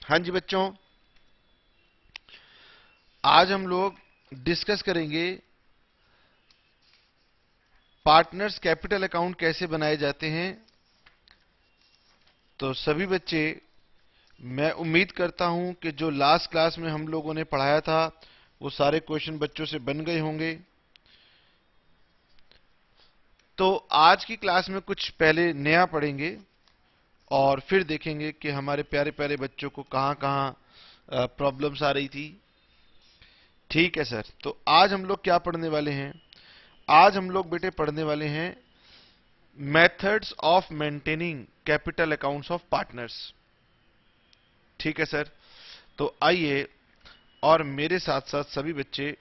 हाँ जी बच्चों, आज हम लोग डिस्कस करेंगे पार्टनर्स कैपिटल अकाउंट कैसे बनाए जाते हैं। तो सभी बच्चे, मैं उम्मीद करता हूं कि जो लास्ट क्लास में हम लोगों ने पढ़ाया था वो सारे क्वेश्चन बच्चों से बन गए होंगे। तो आज की क्लास में कुछ पहले नया पढ़ेंगे और फिर देखेंगे कि हमारे प्यारे प्यारे बच्चों को कहां कहां प्रॉब्लम्स आ रही थी। ठीक है सर, तो आज हम लोग क्या पढ़ने वाले हैं? आज हम लोग बेटे पढ़ने वाले हैं methods of maintaining capital accounts of partners. ठीक है सर, तो आइए और मेरे साथ साथ सभी बच्चे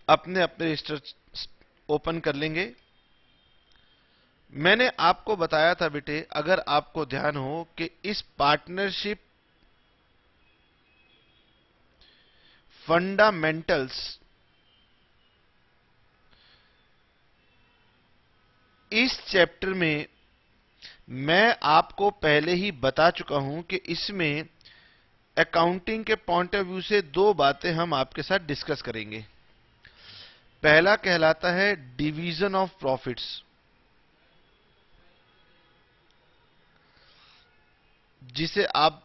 अपने अपने रजिस्टर ओपन कर लेंगे। मैंने आपको बताया था बेटे, अगर आपको ध्यान हो, कि इस पार्टनरशिप फंडामेंटल्स इस चैप्टर में मैं आपको पहले ही बता चुका हूं कि इसमें अकाउंटिंग के पॉइंट ऑफ व्यू से दो बातें हम आपके साथ डिस्कस करेंगे। पहला कहलाता है डिवीजन ऑफ प्रॉफिट्स, जिसे आप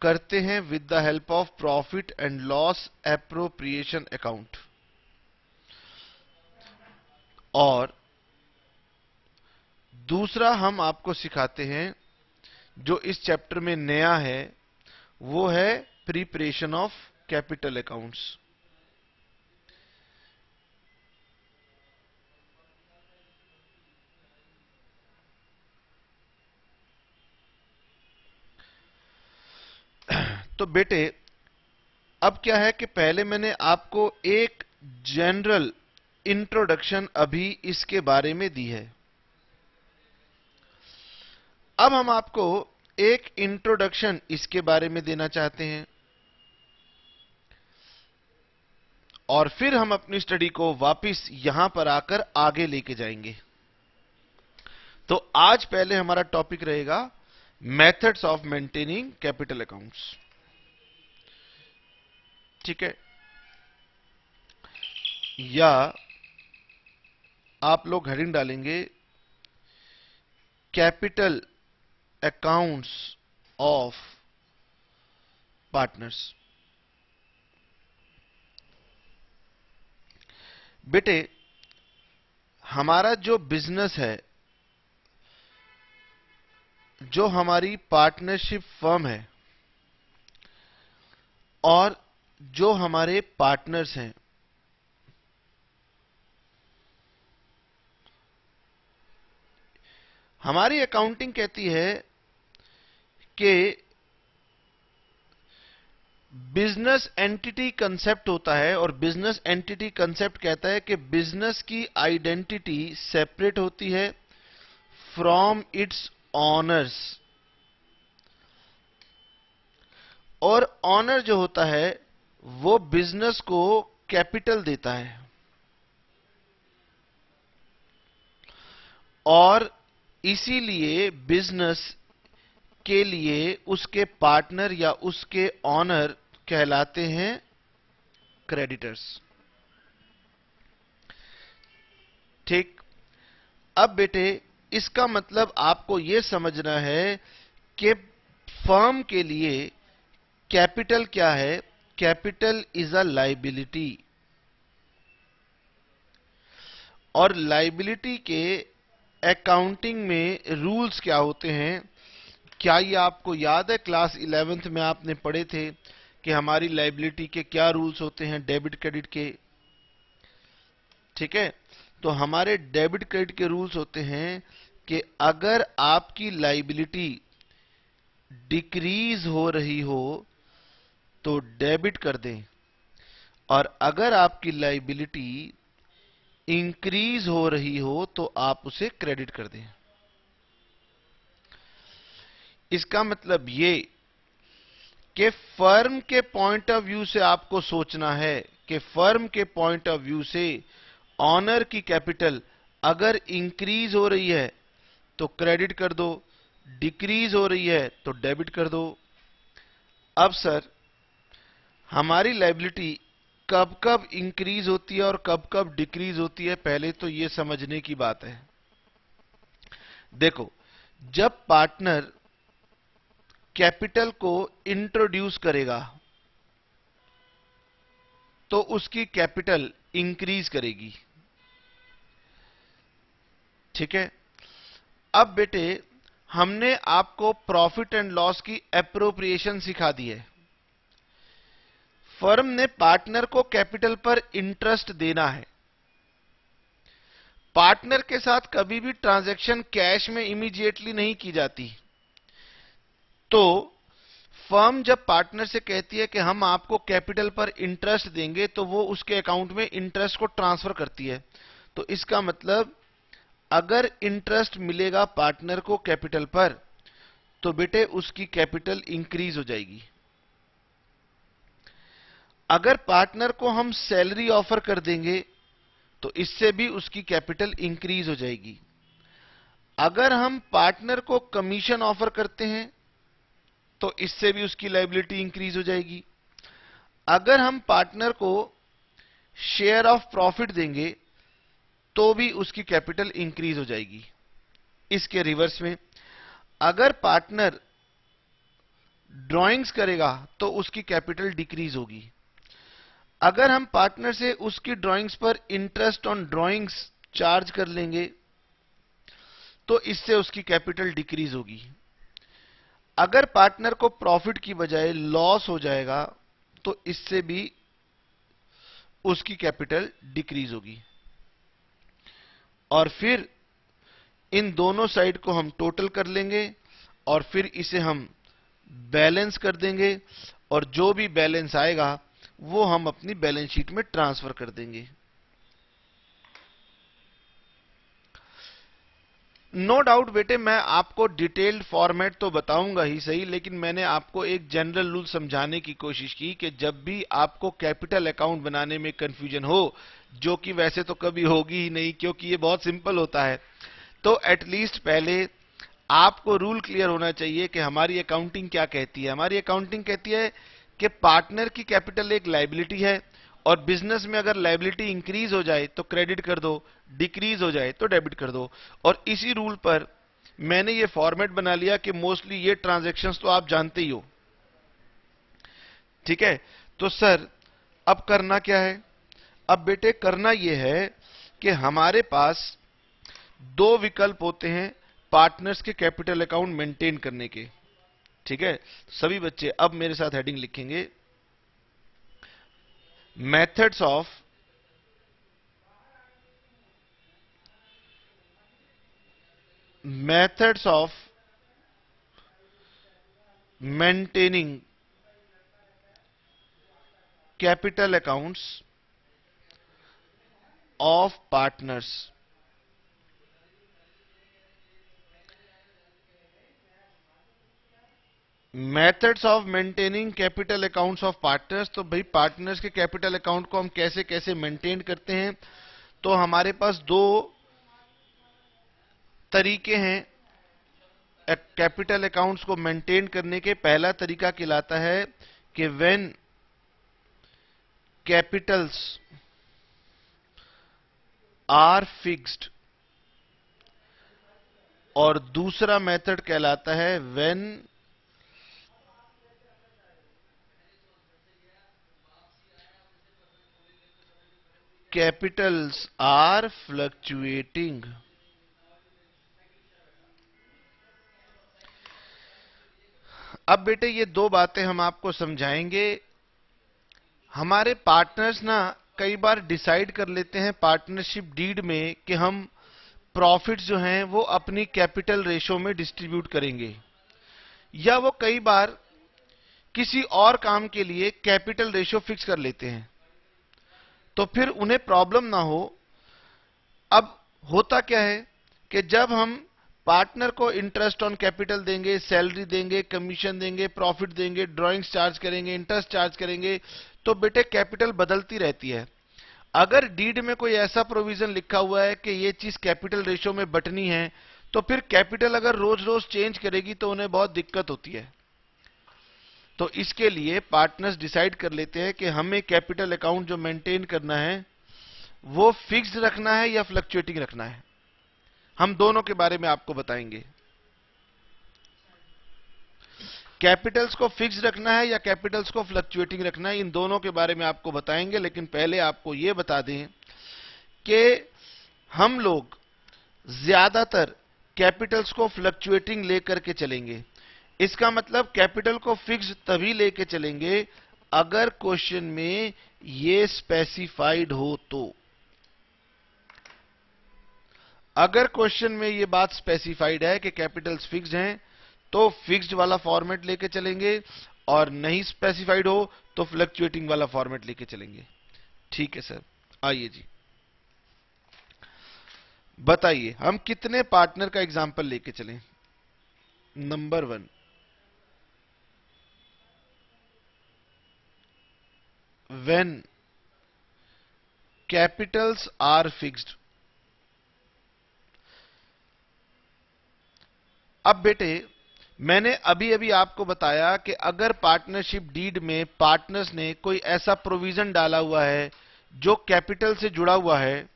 करते हैं with the help of profit and loss appropriation account. और दूसरा हम आपको सिखाते हैं, जो इस चैप्टर में नया है, वो है प्रिपरेशन ऑफ कैपिटल अकाउंट्स। तो बेटे, अब क्या है कि पहले मैंने आपको एक जनरल इंट्रोडक्शन अभी इसके बारे में दी है। अब हम आपको एक इंट्रोडक्शन इसके बारे में देना चाहते हैं और फिर हम अपनी स्टडी को वापस यहां पर आकर आगे लेके जाएंगे। तो आज पहले हमारा टॉपिक रहेगा methods of maintaining capital accounts. ठीक है, या आप लोग हेडिंग डालेंगे कैपिटल अकाउंट्स ऑफ पार्टनर्स। बेटे, हमारा जो बिजनेस है, जो हमारी पार्टनरशिप फर्म है और जो हमारे पार्टनर्स हैं, हमारी अकाउंटिंग कहती है कि बिजनेस एंटिटी कंसेप्ट होता है, और बिजनेस एंटिटी कंसेप्ट कहता है कि बिजनेस की आइडेंटिटी सेपरेट होती है फ्रॉम इट्स ऑनर्स, और ऑनर जो होता है वो बिजनेस को कैपिटल देता है, और इसीलिए बिजनेस के लिए उसके पार्टनर या उसके ऑनर कहलाते हैं क्रेडिटर्स। ठीक, अब बेटे, इसका मतलब आपको यह समझना है कि फर्म के लिए कैपिटल क्या है। कैपिटल इज अ लाइबिलिटी, और लाइबिलिटी के अकाउंटिंग में रूल्स क्या होते हैं? क्या ये आपको याद है? क्लास 11th में आपने पढ़े थे कि हमारी लाइबिलिटी के क्या रूल्स होते हैं डेबिट क्रेडिट के। ठीक है, तो हमारे डेबिट क्रेडिट के रूल्स होते हैं कि अगर आपकी लाइबिलिटी डिक्रीज हो रही हो तो डेबिट कर दें, और अगर आपकी लाइबिलिटी इंक्रीज हो रही हो तो आप उसे क्रेडिट कर दें। इसका मतलब ये कि फर्म के पॉइंट ऑफ व्यू से आपको सोचना है कि फर्म के पॉइंट ऑफ व्यू से ऑनर की कैपिटल अगर इंक्रीज हो रही है तो क्रेडिट कर दो, डिक्रीज हो रही है तो डेबिट कर दो। अब सर हमारी लायबिलिटी कब कब इंक्रीज होती है और कब कब डिक्रीज होती है, पहले तो ये समझने की बात है। देखो, जब पार्टनर कैपिटल को इंट्रोड्यूस करेगा तो उसकी कैपिटल इंक्रीज करेगी। ठीक है। अब बेटे हमने आपको प्रॉफिट एंड लॉस की एप्रोप्रिएशन सिखा दी है। फर्म ने पार्टनर को कैपिटल पर इंटरेस्ट देना है। पार्टनर के साथ कभी भी ट्रांजैक्शन कैश में इमीडिएटली नहीं की जाती। तो फर्म जब पार्टनर से कहती है कि हम आपको कैपिटल पर इंटरेस्ट देंगे, तो वो उसके अकाउंट में इंटरेस्ट को ट्रांसफर करती है। तो इसका मतलब अगर इंटरेस्ट मिलेगा पार्टनर को कैपिटल पर, तो बेटे उसकी कैपिटल इंक्रीज हो जाएगी। अगर पार्टनर को हम सैलरी ऑफर कर देंगे तो इससे भी उसकी कैपिटल इंक्रीज हो जाएगी। अगर हम पार्टनर को कमीशन ऑफर करते हैं तो इससे भी उसकी लायबिलिटी इंक्रीज हो जाएगी। अगर हम पार्टनर को शेयर ऑफ प्रॉफिट देंगे तो भी उसकी कैपिटल इंक्रीज हो जाएगी। इसके रिवर्स में अगर पार्टनर ड्राइंग्स करेगा तो उसकी कैपिटल डिक्रीज होगी। अगर हम पार्टनर से उसकी ड्राइंग्स पर इंटरेस्ट ऑन ड्राइंग्स चार्ज कर लेंगे तो इससे उसकी कैपिटल डिक्रीज होगी। अगर पार्टनर को प्रॉफिट की बजाय लॉस हो जाएगा तो इससे भी उसकी कैपिटल डिक्रीज होगी। और फिर इन दोनों साइड को हम टोटल कर लेंगे और फिर इसे हम बैलेंस कर देंगे, और जो भी बैलेंस आएगा वो हम अपनी बैलेंस शीट में ट्रांसफर कर देंगे। नो डाउट बेटे मैं आपको डिटेल्ड फॉर्मेट तो बताऊंगा ही सही, लेकिन मैंने आपको एक जनरल रूल समझाने की कोशिश की कि जब भी आपको कैपिटल अकाउंट बनाने में कंफ्यूजन हो, जो कि वैसे तो कभी होगी ही नहीं क्योंकि ये बहुत सिंपल होता है, तो एटलीस्ट पहले आपको रूल क्लियर होना चाहिए कि हमारी अकाउंटिंग क्या कहती है। हमारी अकाउंटिंग कहती है कि पार्टनर की कैपिटल एक लायबिलिटी है, और बिजनेस में अगर लायबिलिटी इंक्रीज हो जाए तो क्रेडिट कर दो, डिक्रीज हो जाए तो डेबिट कर दो। और इसी रूल पर मैंने ये फॉर्मेट बना लिया कि मोस्टली ये ट्रांजैक्शंस तो आप जानते ही हो। ठीक है। तो सर अब करना क्या है? अब बेटे करना यह है कि हमारे पास दो विकल्प होते हैं पार्टनर्स के कैपिटल अकाउंट मेंटेन करने के। ठीक है। सभी बच्चे अब मेरे साथ हेडिंग लिखेंगे, methods of maintaining capital accounts of partners. Methods of maintaining capital accounts of partners. तो भाई पार्टनर्स के कैपिटल अकाउंट को हम कैसे कैसे मेंटेन करते हैं, तो हमारे पास दो तरीके हैं कैपिटल अकाउंट्स को मेंटेन करने के। पहला तरीका कहलाता है कि व्हेन कैपिटल्स आर फिक्स्ड, और दूसरा मेथड कहलाता है व्हेन कैपिटल्स आर फ्लक्चुएटिंग। अब बेटे ये दो बातें हम आपको समझाएंगे। हमारे पार्टनर्स ना कई बार डिसाइड कर लेते हैं पार्टनरशिप डीड में कि हम प्रॉफिट्स जो हैं वो अपनी कैपिटल रेशो में डिस्ट्रीब्यूट करेंगे, या वो कई बार किसी और काम के लिए कैपिटल रेशो फिक्स कर लेते हैं, तो फिर उन्हें प्रॉब्लम ना हो। अब होता क्या है कि जब हम पार्टनर को इंटरेस्ट ऑन कैपिटल देंगे, सैलरी देंगे, कमीशन देंगे, प्रॉफिट देंगे, ड्राइंग्स चार्ज करेंगे, इंटरेस्ट चार्ज करेंगे, तो बेटे कैपिटल बदलती रहती है। अगर डीड में कोई ऐसा प्रोविजन लिखा हुआ है कि ये चीज कैपिटल रेशो में बंटनी है, तो फिर कैपिटल अगर रोज रोज चेंज करेगी तो उन्हें बहुत दिक्कत होती है। तो इसके लिए पार्टनर्स डिसाइड कर लेते हैं कि हमें कैपिटल अकाउंट जो मेंटेन करना है वो फिक्स्ड रखना है या फ्लक्चुएटिंग रखना है। हम दोनों के बारे में आपको बताएंगे। कैपिटल्स को फिक्स रखना है या कैपिटल्स को फ्लक्चुएटिंग रखना है, इन दोनों के बारे में आपको बताएंगे। लेकिन पहले आपको यह बता दें कि हम लोग ज्यादातर कैपिटल्स को फ्लक्चुएटिंग लेकर के चलेंगे। इसका मतलब कैपिटल को फिक्स तभी लेके चलेंगे अगर क्वेश्चन में ये स्पेसिफाइड हो तो। अगर क्वेश्चन में ये बात स्पेसिफाइड है कि कैपिटल्स फिक्स्ड हैं तो फिक्स्ड वाला फॉर्मेट लेके चलेंगे, और नहीं स्पेसिफाइड हो तो फ्लक्चुएटिंग वाला फॉर्मेट लेके चलेंगे। ठीक है सर, आइए जी बताइए हम कितने पार्टनर का एग्जांपल लेके चलें। Number 1, when capitals are fixed. अब बेटे मैंने अभी अभी आपको बताया कि अगर पार्टनरशिप डीड में पार्टनर्स ने कोई ऐसा प्रोविजन डाला हुआ है जो कैपिटल से जुड़ा हुआ है,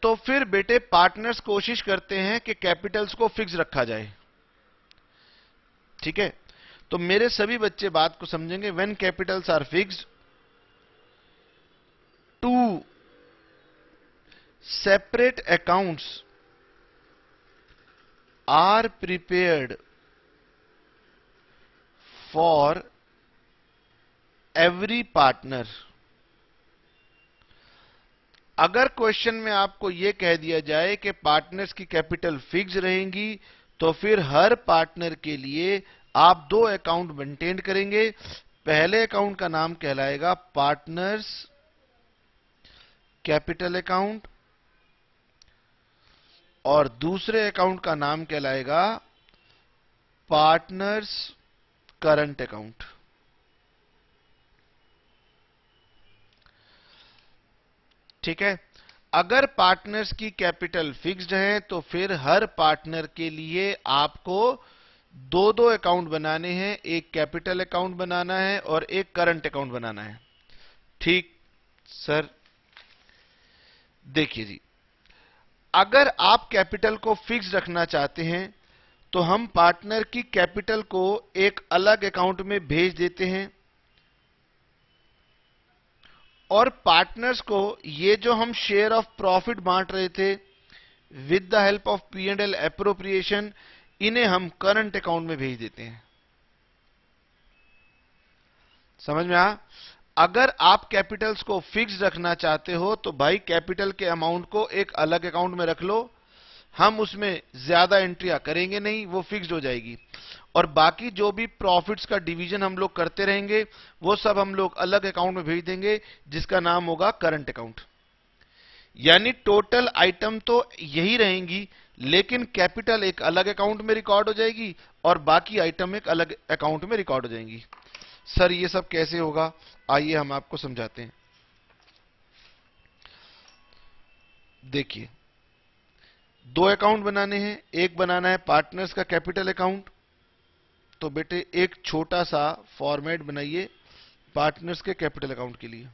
तो फिर बेटे पार्टनर्स कोशिश करते हैं कि कैपिटल्स को फिक्स रखा जाए। ठीक है, तो मेरे सभी बच्चे बात को समझेंगे। When capitals are fixed, to separate accounts are prepared for every partner। अगर क्वेश्चन में आपको यह कह दिया जाए कि पार्टनर्स की कैपिटल फिक्स रहेंगी, तो फिर हर पार्टनर के लिए आप दो अकाउंट मेंटेन करेंगे। पहले अकाउंट का नाम कहलाएगा पार्टनर्स कैपिटल अकाउंट और दूसरे अकाउंट का नाम कहलाएगा पार्टनर्स करंट अकाउंट। ठीक है, अगर पार्टनर्स की कैपिटल फिक्स्ड है तो फिर हर पार्टनर के लिए आपको दो दो अकाउंट बनाने हैं, एक कैपिटल अकाउंट बनाना है और एक करंट अकाउंट बनाना है। ठीक सर, देखिए जी, अगर आप कैपिटल को फिक्स रखना चाहते हैं तो हम पार्टनर की कैपिटल को एक अलग अकाउंट में भेज देते हैं, और पार्टनर्स को ये जो हम शेयर ऑफ प्रॉफिट बांट रहे थे with the help of P&L appropriation, इन्हें हम करंट अकाउंट में भेज देते हैं। समझ में आ? अगर आप कैपिटल्स को फिक्स रखना चाहते हो तो भाई कैपिटल के अमाउंट को एक अलग अकाउंट में रख लो, हम उसमें ज्यादा एंट्रियां करेंगे नहीं, वो फिक्स्ड हो जाएगी। और बाकी जो भी प्रॉफिट्स का डिवीजन हम लोग करते रहेंगे वो सब हम लोग अलग अकाउंट में भेज देंगे जिसका नाम होगा करंट अकाउंट। यानी टोटल आइटम तो यही रहेंगी, लेकिन कैपिटल एक अलग अकाउंट में रिकॉर्ड हो जाएगी और बाकी आइटम एक अलग अकाउंट में रिकॉर्ड हो जाएंगी। सर ये सब कैसे होगा, आइए हम आपको समझाते हैं। देखिए, दो अकाउंट बनाने हैं, एक बनाना है पार्टनर्स का कैपिटल अकाउंट। तो बेटे एक छोटा सा फॉर्मेट बनाइए पार्टनर्स के कैपिटल अकाउंट के लिए।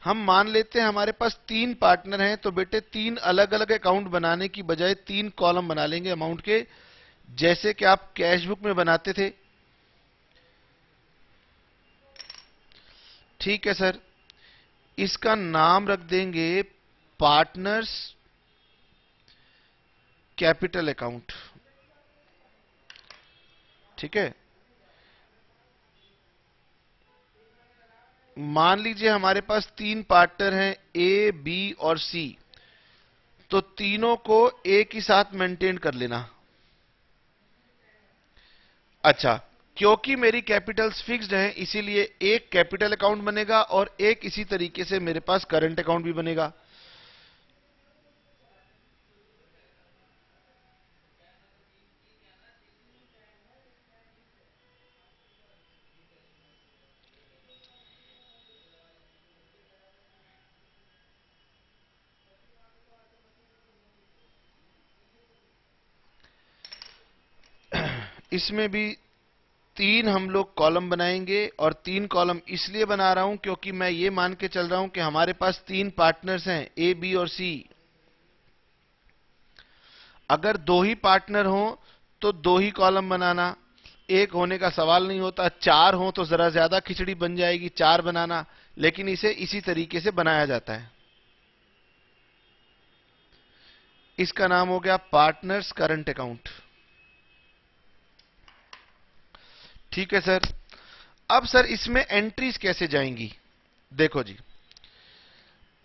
हम मान लेते हैं हमारे पास तीन पार्टनर हैं, तो बेटे तीन अलग अलग अकाउंट बनाने की बजाय तीन कॉलम बना लेंगे अमाउंट के, जैसे कि आप कैश बुक में बनाते थे। ठीक है सर, इसका नाम रख देंगे पार्टनर्स कैपिटल अकाउंट। ठीक है, मान लीजिए हमारे पास तीन पार्टनर हैं ए, बी और सी, तो तीनों को एक ही साथ मेंटेन कर लेना। अच्छा, क्योंकि मेरी कैपिटल्स फिक्स्ड हैं इसीलिए एक कैपिटल अकाउंट बनेगा और एक इसी तरीके से मेरे पास करंट अकाउंट भी बनेगा। इसमें भी 3 हम लोग कॉलम बनाएंगे, और 3 कॉलम इसलिए बना रहा हूं क्योंकि मैं ये मान के चल रहा हूं कि हमारे पास 3 पार्टनर्स हैं, ए, बी और सी। अगर 2 ही पार्टनर हो तो 2 ही कॉलम बनाना, एक होने का सवाल नहीं होता। 4 हो तो जरा ज्यादा खिचड़ी बन जाएगी, 4 बनाना, लेकिन इसे इसी तरीके से बनाया जाता है। इसका नाम हो गया पार्टनर्स करंट अकाउंट। ठीक है सर। अब सर इसमें एंट्रीज कैसे जाएंगी? देखो जी,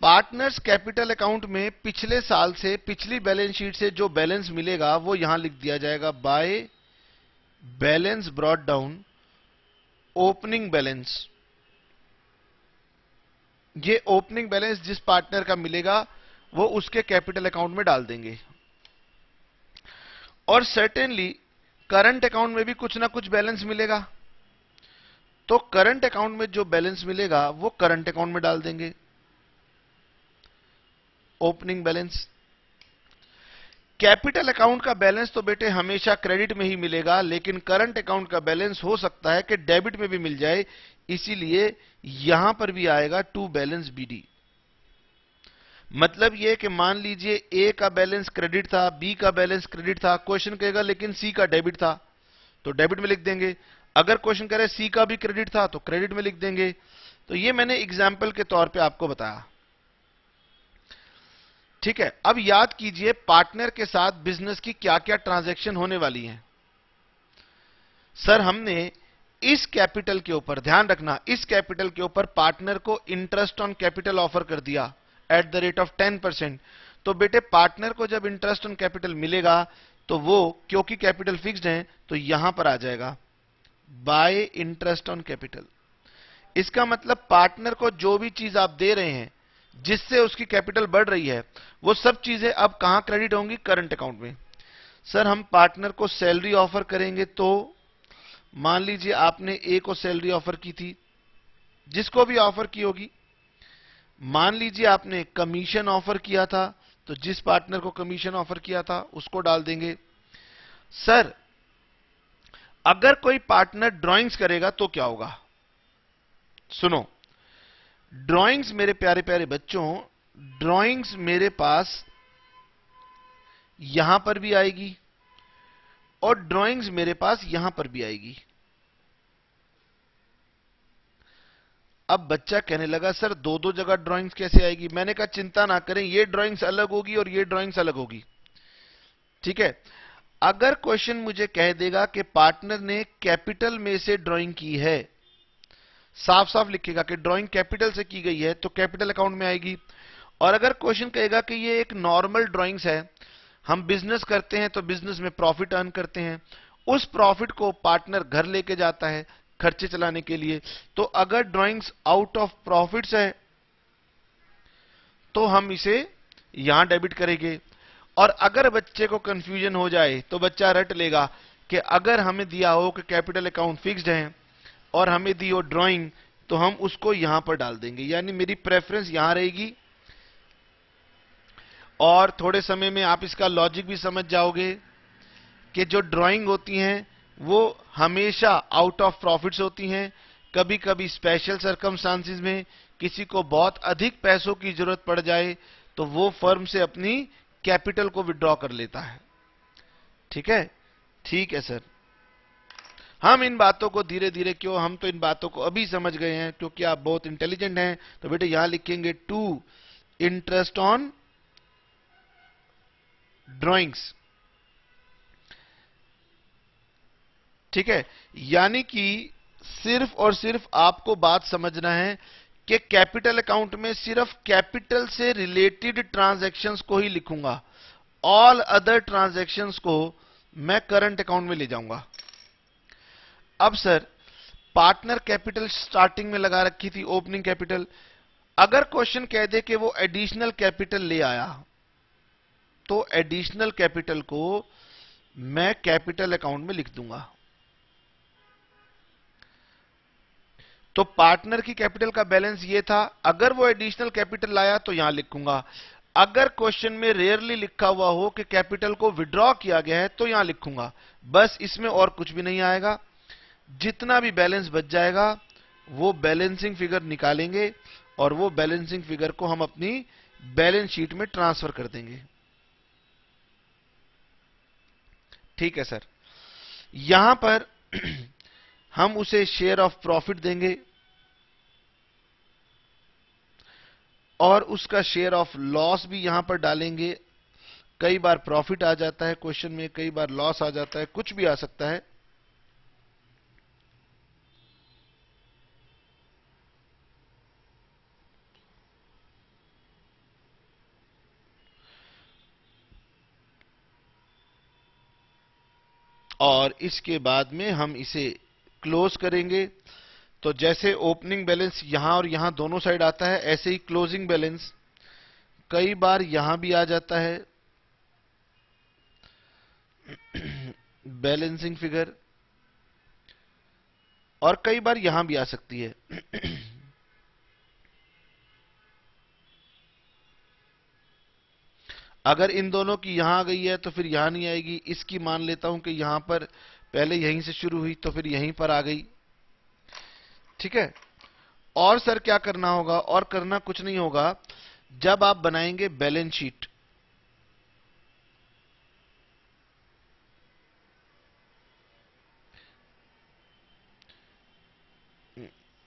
पार्टनर्स कैपिटल अकाउंट में पिछले साल से, पिछली बैलेंस शीट से जो बैलेंस मिलेगा वो यहां लिख दिया जाएगा, bye balance brought down opening balance. ये ओपनिंग बैलेंस जिस पार्टनर का मिलेगा वो उसके कैपिटल अकाउंट में डाल देंगे। और सर्टेनली करंट अकाउंट में भी कुछ ना कुछ बैलेंस मिलेगा, तो करंट अकाउंट में जो बैलेंस मिलेगा वो करंट अकाउंट में डाल देंगे, ओपनिंग बैलेंस। कैपिटल अकाउंट का बैलेंस तो बेटे हमेशा क्रेडिट में ही मिलेगा, लेकिन करंट अकाउंट का बैलेंस हो सकता है कि डेबिट में भी मिल जाए, इसीलिए यहां पर भी आएगा टू बैलेंस बीडी। मतलब यह कि मान लीजिए ए का बैलेंस क्रेडिट था, बी का बैलेंस क्रेडिट था, क्वेश्चन कहेगा लेकिन सी का डेबिट था, तो डेबिट में लिख देंगे। अगर क्वेश्चन कह रहे सी का भी क्रेडिट था तो क्रेडिट में लिख देंगे। तो ये मैंने एग्जाम्पल के तौर पे आपको बताया। ठीक है, अब याद कीजिए पार्टनर के साथ बिजनेस की क्या क्या ट्रांजैक्शन होने वाली हैं। सर हमने इस कैपिटल के ऊपर, ध्यान रखना, इस कैपिटल के ऊपर पार्टनर को इंटरेस्ट ऑन कैपिटल ऑफर कर दिया एट द रेट ऑफ 10%। तो बेटे पार्टनर को जब इंटरेस्ट ऑन कैपिटल मिलेगा तो वो, क्योंकि कैपिटल फिक्स्ड है, तो यहां पर आ जाएगा बाय इंटरेस्ट ऑन कैपिटल। इसका मतलब पार्टनर को जो भी चीज आप दे रहे हैं जिससे उसकी कैपिटल बढ़ रही है, वो सब चीजें अब कहां क्रेडिट होंगी? करंट अकाउंट में। सर हम पार्टनर को सैलरी ऑफर करेंगे, तो मान लीजिए आपने ए को सैलरी ऑफर की थी, जिसको भी ऑफर की होगी। मान लीजिए आपने कमीशन ऑफर किया था, तो जिस पार्टनर को कमीशन ऑफर किया था उसको डाल देंगे। सर अगर कोई पार्टनर ड्राइंग्स करेगा तो क्या होगा? सुनो, ड्राइंग्स मेरे प्यारे प्यारे बच्चों, ड्राइंग्स मेरे पास यहां पर भी आएगी और ड्राइंग्स मेरे पास यहां पर भी आएगी। अब बच्चा कहने लगा सर दो दो जगह ड्राइंग्स कैसे आएगी? मैंने कहा चिंता ना करें, ये ड्राइंग्स अलग होगी और ये ड्राइंग्स अलग होगी। ठीक है, अगर क्वेश्चन मुझे कह देगा कि पार्टनर ने कैपिटल में से ड्राइंग की है, साफ साफ लिखेगा कि ड्राइंग कैपिटल से की गई है, तो कैपिटल अकाउंट में आएगी। और अगर क्वेश्चन कहेगा कि ये एक नॉर्मल ड्राइंग्स है, हम बिजनेस करते हैं तो बिजनेस में प्रॉफिट अर्न करते हैं, उस प्रॉफिट को पार्टनर घर लेके जाता है खर्चे चलाने के लिए, तो अगर ड्राइंग्स आउट ऑफ प्रॉफिट्स है तो हम इसे यहां डेबिट करेंगे। और अगर बच्चे को कंफ्यूजन हो जाए तो बच्चा रट लेगा कि अगर हमें दिया हो कि कैपिटल अकाउंट फिक्स्ड है और हमें दी हो ड्राइंग, तो हम उसको यहां पर डाल देंगे, यानी मेरी प्रेफरेंस यहां रहेगी। और थोड़े समय में आप इसका लॉजिक भी समझ जाओगे कि जो ड्राइंग होती हैं वो हमेशा आउट ऑफ प्रॉफिट्स होती हैं। कभी कभी स्पेशल सर्कमस्टांसेस में किसी को बहुत अधिक पैसों की जरूरत पड़ जाए तो वो फर्म से अपनी कैपिटल को विड्रॉ कर लेता है। ठीक है? ठीक है सर। हम इन बातों को धीरे धीरे, क्यों, हम तो इन बातों को अभी समझ गए हैं क्योंकि आप बहुत इंटेलिजेंट हैं। तो बेटे यहां लिखेंगे टू इंटरेस्ट ऑन ड्राइंग्स। ठीक है, यानी कि सिर्फ और सिर्फ आपको बात समझना है कि कैपिटल अकाउंट में सिर्फ कैपिटल से रिलेटेड ट्रांजैक्शंस को ही लिखूंगा, ऑल अदर ट्रांजैक्शंस को मैं करंट अकाउंट में ले जाऊंगा। अब सर पार्टनर कैपिटल स्टार्टिंग में लगा रखी थी, ओपनिंग कैपिटल। अगर क्वेश्चन कह दे कि वो एडिशनल कैपिटल ले आया, तो एडिशनल कैपिटल को मैं कैपिटल अकाउंट में लिख दूंगा। तो पार्टनर की कैपिटल का बैलेंस ये था, अगर वो एडिशनल कैपिटल लाया तो यहां लिखूंगा, अगर क्वेश्चन में रेयरली लिखा हुआ हो कि कैपिटल को विड्रॉ किया गया है तो यहां लिखूंगा, बस इसमें और कुछ भी नहीं आएगा। जितना भी बैलेंस बच जाएगा वो बैलेंसिंग फिगर निकालेंगे और वो बैलेंसिंग फिगर को हम अपनी बैलेंस शीट में ट्रांसफर कर देंगे। ठीक है सर। यहां पर हम उसे शेयर ऑफ प्रॉफिट देंगे और उसका शेयर ऑफ लॉस भी यहां पर डालेंगे। कई बार प्रॉफिट आ जाता है क्वेश्चन में, कई बार लॉस आ जाता है, कुछ भी आ सकता है। और इसके बाद में हम इसे क्लोज करेंगे। तो जैसे ओपनिंग बैलेंस यहां और यहां दोनों साइड आता है, ऐसे ही क्लोजिंग बैलेंस कई बार यहां भी आ जाता है बैलेंसिंग फिगर, और कई बार यहां भी आ सकती है। अगर इन दोनों की यहां आ गई है तो फिर यहां नहीं आएगी। इसकी मान लेता हूं कि यहां पर पहले यहीं से शुरू हुई तो फिर यहीं पर आ गई। ठीक है। और सर क्या करना होगा? और करना कुछ नहीं होगा। जब आप बनाएंगे बैलेंस शीट,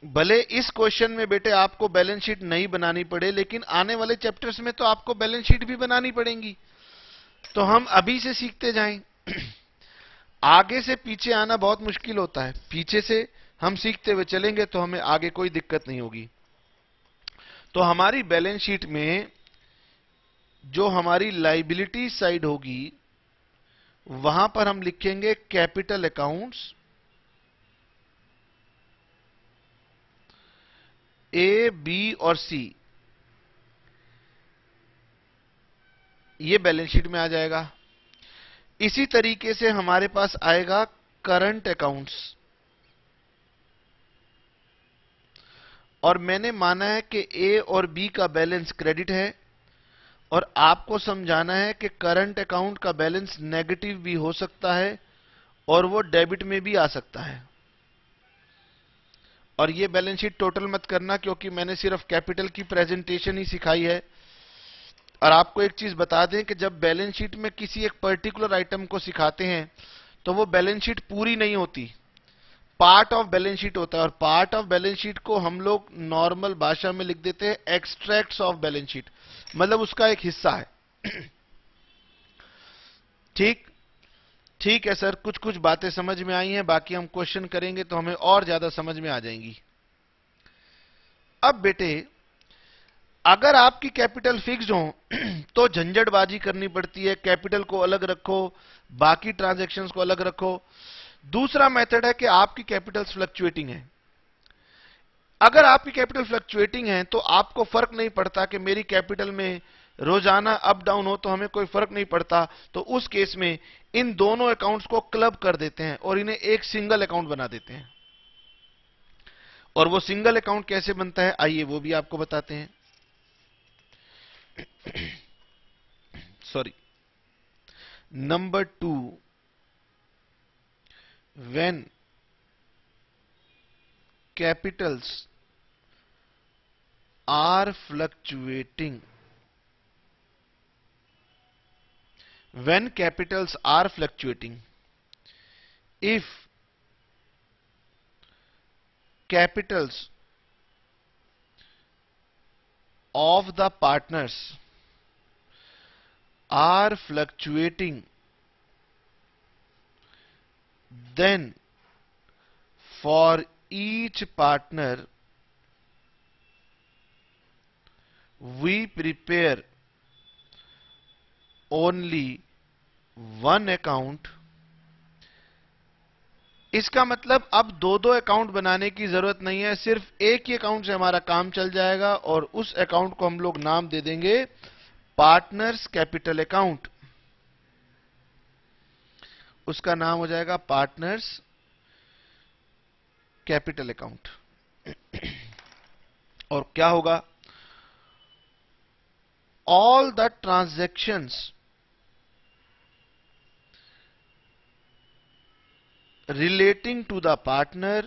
भले इस क्वेश्चन में बेटे आपको बैलेंस शीट नहीं बनानी पड़े, लेकिन आने वाले चैप्टर्स में तो आपको बैलेंस शीट भी बनानी पड़ेंगी। तो हम अभी से सीखते जाएं। आगे से पीछे आना बहुत मुश्किल होता है, पीछे से हम सीखते हुए चलेंगे तो हमें आगे कोई दिक्कत नहीं होगी। तो हमारी बैलेंस शीट में जो हमारी लायबिलिटी साइड होगी वहां पर हम लिखेंगे कैपिटल अकाउंट्स, ए, बी और सी। ये बैलेंस शीट में आ जाएगा। इसी तरीके से हमारे पास आएगा करंट अकाउंट्स, और मैंने माना है कि ए और बी का बैलेंस क्रेडिट है, और आपको समझाना है कि करंट अकाउंट का बैलेंस नेगेटिव भी हो सकता है और वो डेबिट में भी आ सकता है। और ये बैलेंस शीट टोटल मत करना, क्योंकि मैंने सिर्फ कैपिटल की प्रेजेंटेशन ही सिखाई है। और आपको एक चीज बता दें कि जब बैलेंस शीट में किसी एक पर्टिकुलर आइटम को सिखाते हैं तो वो बैलेंस शीट पूरी नहीं होती, पार्ट ऑफ बैलेंस शीट होता है। और पार्ट ऑफ बैलेंस शीट को हम लोग नॉर्मल भाषा में लिख देते हैं एक्सट्रैक्ट्स ऑफ बैलेंस शीट, मतलब उसका एक हिस्सा है। ठीक ठीक है सर, कुछ कुछ बातें समझ में आई हैं, बाकी हम क्वेश्चन करेंगे तो हमें और ज्यादा समझ में आ जाएंगी। अब बेटे अगर आपकी कैपिटल फिक्स्ड हो तो झंझटबाजी करनी पड़ती है, कैपिटल को अलग रखो, बाकी ट्रांजैक्शंस को अलग रखो। दूसरा मेथड है कि आपकी कैपिटल्स फ्लक्चुएटिंग है। अगर आपकी कैपिटल फ्लक्चुएटिंग है तो आपको फर्क नहीं पड़ता कि मेरी कैपिटल में रोजाना अप डाउन हो, तो हमें कोई फर्क नहीं पड़ता। तो उस केस में इन दोनों अकाउंट्स को क्लब कर देते हैं और इन्हें एक सिंगल अकाउंट बना देते हैं। और वो सिंगल अकाउंट कैसे बनता है आइए वो भी आपको बताते हैं। Sorry, number 2, when capitals are fluctuating, when capitals are fluctuating, if capitals of the partners are fluctuating, then for each partner we prepare only one account। इसका मतलब अब दो दो अकाउंट बनाने की जरूरत नहीं है, सिर्फ एक ही अकाउंट से हमारा काम चल जाएगा। और उस अकाउंट को हम लोग नाम दे देंगे पार्टनर्स कैपिटल अकाउंट। उसका नाम हो जाएगा पार्टनर्स कैपिटल अकाउंट। और क्या होगा? all the transactions relating to the partner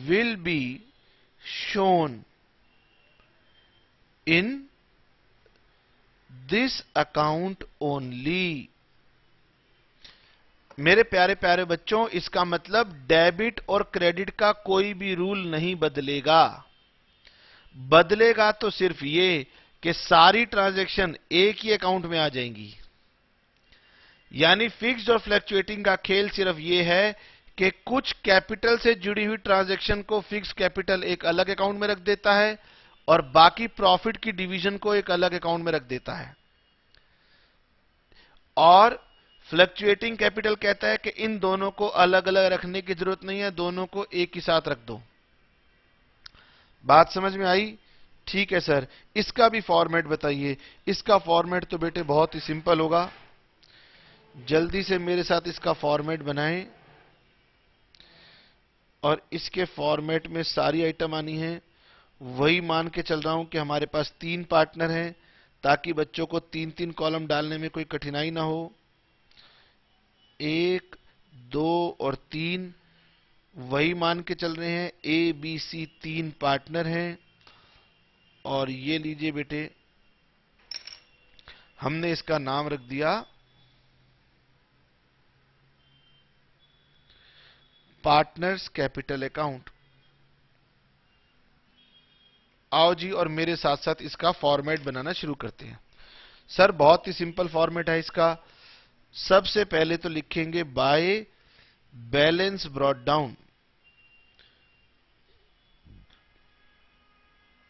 will be shown in this account only। मेरे प्यारे प्यारे बच्चों, इसका मतलब डेबिट और क्रेडिट का कोई भी रूल नहीं बदलेगा। बदलेगा तो सिर्फ ये कि सारी ट्रांजैक्शन एक ही अकाउंट में आ जाएंगी। यानी फिक्स्ड और फ्लक्चुएटिंग का खेल सिर्फ ये है कि कुछ कैपिटल से जुड़ी हुई ट्रांजैक्शन को फिक्स्ड कैपिटल एक अलग अकाउंट में रख देता है और बाकी प्रॉफिट की डिवीजन को एक अलग अकाउंट में रख देता है। और फ्लक्चुएटिंग कैपिटल कहता है कि इन दोनों को अलग अलग रखने की जरूरत नहीं है, दोनों को एक ही साथ रख दो। बात समझ में आई? ठीक है सर, इसका भी फॉर्मेट बताइए। इसका फॉर्मेट तो बेटे बहुत ही सिंपल होगा, जल्दी से मेरे साथ इसका फॉर्मेट बनाएं। और इसके फॉर्मेट में सारी आइटम आनी है। वही मान के चल रहा हूं कि हमारे पास 3 पार्टनर हैं, ताकि बच्चों को 3-3 कॉलम डालने में कोई कठिनाई ना हो। 1, 2 और 3 वही मान के चल रहे हैं। ए बी सी 3 पार्टनर हैं। और ये लीजिए बेटे, हमने इसका नाम रख दिया पार्टनर्स कैपिटल अकाउंट। आओ जी, और मेरे साथ साथ इसका फॉर्मेट बनाना शुरू करते हैं। सर बहुत ही सिंपल फॉर्मेट है इसका। सबसे पहले तो लिखेंगे bye balance brought down.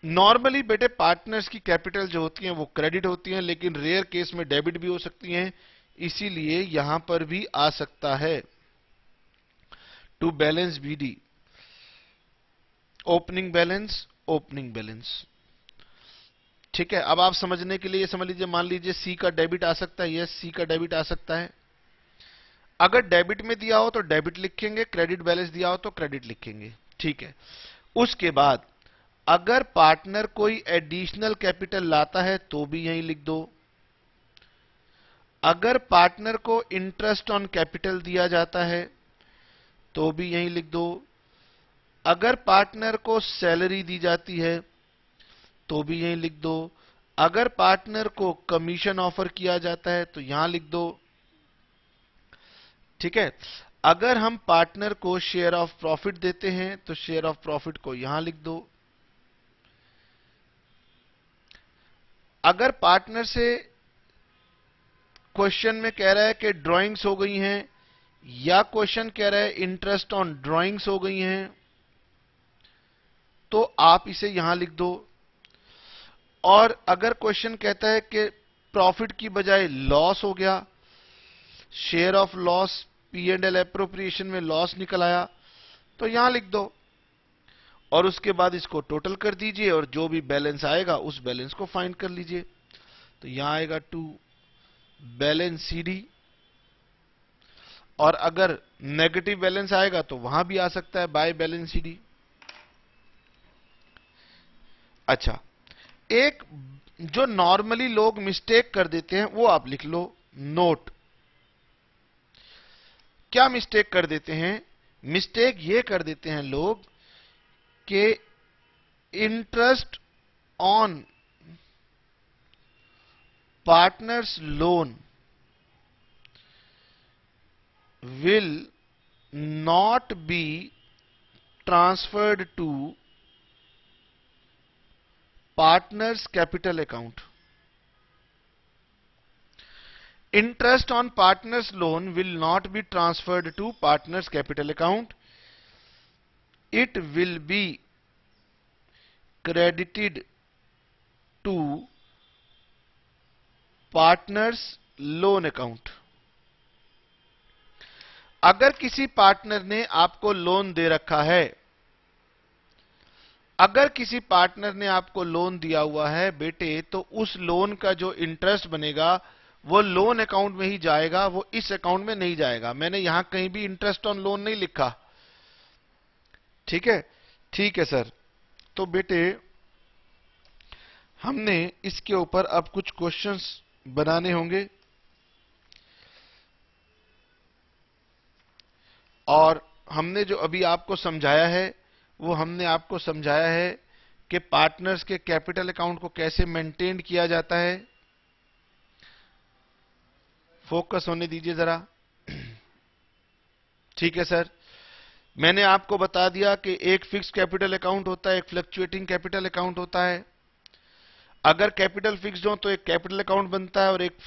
Normally बेटे पार्टनर्स की कैपिटल जो होती हैं वो क्रेडिट होती हैं, लेकिन रेयर केस में डेबिट भी हो सकती हैं, इसीलिए यहां पर भी आ सकता है to balance BD, opening balance, opening balance. ठीक है, अब आप समझने के लिए समझ लीजिए, मान लीजिए सी का डेबिट आ सकता है। यस, सी का डेबिट आ सकता है। अगर डेबिट में दिया हो तो डेबिट लिखेंगे, क्रेडिट बैलेंस दिया हो तो क्रेडिट लिखेंगे। ठीक है, उसके बाद अगर पार्टनर कोई एडिशनल कैपिटल लाता है तो भी यहीं लिख दो। अगर पार्टनर को इंटरेस्ट ऑन कैपिटल दिया जाता है तो भी यहीं लिख दो। अगर पार्टनर को सैलरी दी जाती है तो भी यहीं लिख दो। अगर पार्टनर को कमीशन ऑफर किया जाता है तो यहां लिख दो। ठीक है, अगर हम पार्टनर को शेयर ऑफ प्रॉफिट देते हैं तो शेयर ऑफ प्रॉफिट को यहां लिख दो। अगर पार्टनर से क्वेश्चन में कह रहा है कि ड्राइंग्स हो गई हैं, या क्वेश्चन कह रहा है इंटरेस्ट ऑन ड्राइंग्स हो गई हैं, तो आप इसे यहां लिख दो। और अगर क्वेश्चन कहता है कि प्रॉफिट की बजाय लॉस हो गया, share of loss, P&L appropriation में लॉस निकल आया, तो यहां लिख दो। और उसके बाद इसको टोटल कर दीजिए और जो भी बैलेंस आएगा उस बैलेंस को फाइंड कर लीजिए। तो यहां आएगा टू बैलेंस सीडी। और अगर नेगेटिव बैलेंस आएगा तो वहां भी आ सकता है बाय बैलेंस सीडी। अच्छा, एक जो नॉर्मली लोग मिस्टेक कर देते हैं वो आप लिख लो, नोट। क्या मिस्टेक कर देते हैं? मिस्टेक ये कर देते हैं लोग कि interest on partners loan will not be transferred to partners capital account. Interest on partners loan will not be transferred to partners capital account. It will be credited to partners loan account. अगर किसी partner ने आपको loan दे रखा है, अगर किसी partner ने आपको लोन दिया हुआ है बेटे, तो उस लोन का जो इंटरेस्ट बनेगा वो लोन अकाउंट में ही जाएगा, वो इस अकाउंट में नहीं जाएगा। मैंने यहां कहीं भी इंटरेस्ट ऑन लोन नहीं लिखा। ठीक है, ठीक है सर। तो बेटे हमने इसके ऊपर अब कुछ क्वेश्चंस बनाने होंगे और हमने जो अभी आपको समझाया है वो हमने आपको समझाया है कि पार्टनर्स के कैपिटल अकाउंट को कैसे मेंटेन किया जाता है। फोकस होने दीजिए जरा। ठीक है सर, मैंने आपको बता दिया कि एक फिक्स कैपिटल अकाउंट होता है, एक फ्लक्चुएटिंग कैपिटल अकाउंट होता है। अगर कैपिटल फिक्स्ड हो तो एक कैपिटल अकाउंट बनता है और एक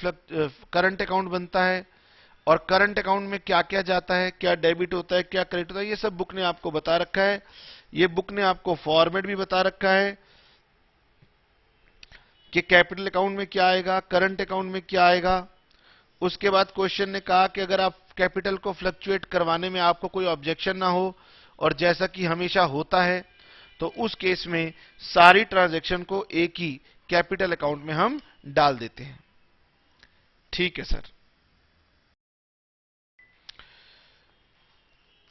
करंट अकाउंट बनता है। और करंट अकाउंट में क्या क्या जाता है, क्या डेबिट होता है, क्या क्रेडिट होता है, ये सब बुक ने आपको बता रखा है। ये बुक ने आपको फॉर्मेट भी बता रखा है कि कैपिटल अकाउंट में क्या आएगा, करंट अकाउंट में क्या आएगा। उसके बाद क्वेश्चन ने कहा कि अगर आप कैपिटल को फ्लक्चुएट करवाने में आपको कोई ऑब्जेक्शन ना हो और जैसा कि हमेशा होता है तो उस केस में सारी ट्रांजैक्शन को एक ही कैपिटल अकाउंट में हम डाल देते हैं। ठीक है सर।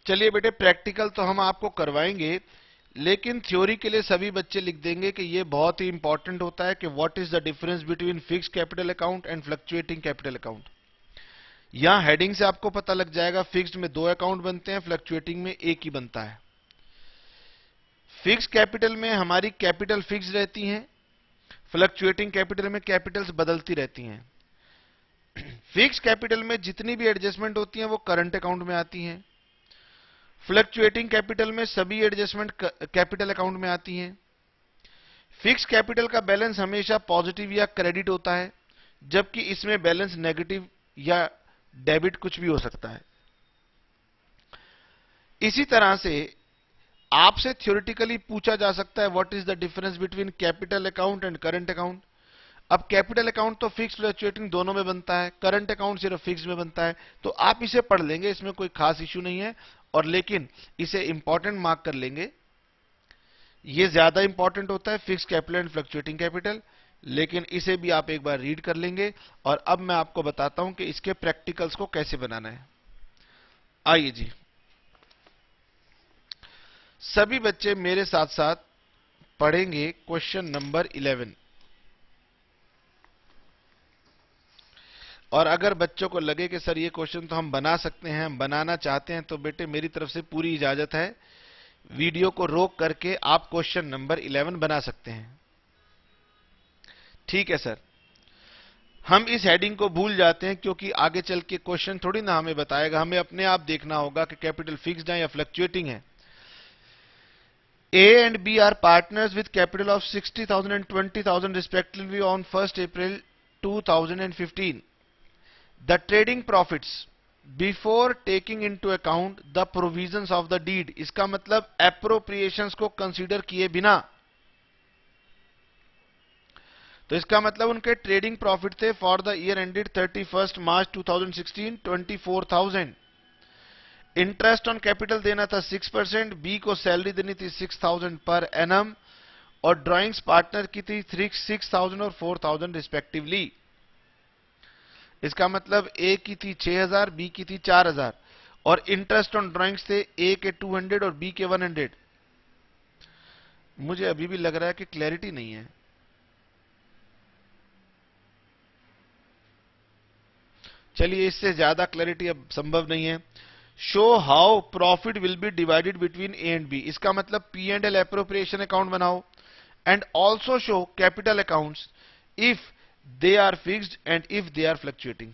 चलिए बेटे, प्रैक्टिकल तो हम आपको करवाएंगे, लेकिन थ्योरी के लिए सभी बच्चे लिख देंगे कि ये बहुत ही इंपॉर्टेंट होता है कि what is the difference between fix capital account and fluctuating capital account. यहां हेडिंग से आपको पता लग जाएगा, फिक्स्ड में 2 अकाउंट बनते हैं, फ्लक्चुएटिंग में एक ही बनता है। फिक्स कैपिटल में हमारी कैपिटल फिक्स रहती हैं, फ्लक्चुएटिंग कैपिटल में कैपिटल्स बदलती रहती हैं। फिक्स कैपिटल में जितनी भी एडजस्टमेंट होती हैं वो करंट अकाउंट में आती हैं। फ्लक्चुएटिंग कैपिटल में सभी एडजस्टमेंट कैपिटल अकाउंट में आती हैं। फिक्स कैपिटल का बैलेंस हमेशा पॉजिटिव या क्रेडिट होता है, जबकि इसमें बैलेंस नेगेटिव या डेबिट कुछ भी हो सकता है। इसी तरह से आपसे थ्योरेटिकली पूछा जा सकता है what is the difference between capital account and current account. अब कैपिटल अकाउंट तो फिक्स फ्लक्चुएटिंग दोनों में बनता है, करंट अकाउंट सिर्फ फिक्स में बनता है। तो आप इसे पढ़ लेंगे, इसमें कोई खास इश्यू नहीं है, और लेकिन इसे इंपॉर्टेंट मार्क कर लेंगे। ये ज्यादा इंपॉर्टेंट होता है fix capital and fluctuating capital, लेकिन इसे भी आप एक बार रीड कर लेंगे। और अब मैं आपको बताता हूं कि इसके प्रैक्टिकल्स को कैसे बनाना है। आइए जी, सभी बच्चे मेरे साथ साथ पढ़ेंगे क्वेश्चन नंबर 11। और अगर बच्चों को लगे कि सर ये क्वेश्चन तो हम बना सकते हैं, हम बनाना चाहते हैं, तो बेटे मेरी तरफ से पूरी इजाजत है। वीडियो को रोक करके आप क्वेश्चन नंबर 11 बना सकते हैं। ठीक है सर। हम इस हेडिंग को भूल जाते हैं क्योंकि आगे चल के क्वेश्चन थोड़ी ना हमें बताएगा, हमें अपने आप देखना होगा कि कैपिटल फिक्स्ड है या फ्लक्चुएटिंग है। A and B are partners with capital of 60,000 and 20,000 respectively on 1st April 2015. The trading profits before taking into account the provisions of the deed, इसका मतलब appropriations को कंसीडर किए बिना, तो इसका मतलब उनके ट्रेडिंग प्रॉफिट थे for the year ended 31 March 2016 24,000। Interest on capital देना था 6%, बी को सैलरी देनी थी 6,000 पर एनम, और ड्राइंग्स पार्टनर की थी 6,000 और 4,000 रिस्पेक्टिवली। इसका मतलब ए की थी 6,000, बी की थी 4,000, और इंटरेस्ट ऑन ड्राइंग्स थे ए के 200 और बी के 100। मुझे अभी भी लग रहा है कि क्लैरिटी नहीं है। चलिए, इससे ज्यादा क्लैरिटी अब संभव नहीं है। Show how profit will be divided between A and B, इसका मतलब P and L appropriation account बनाओ, and also show capital accounts if they are fixed and if they are fluctuating.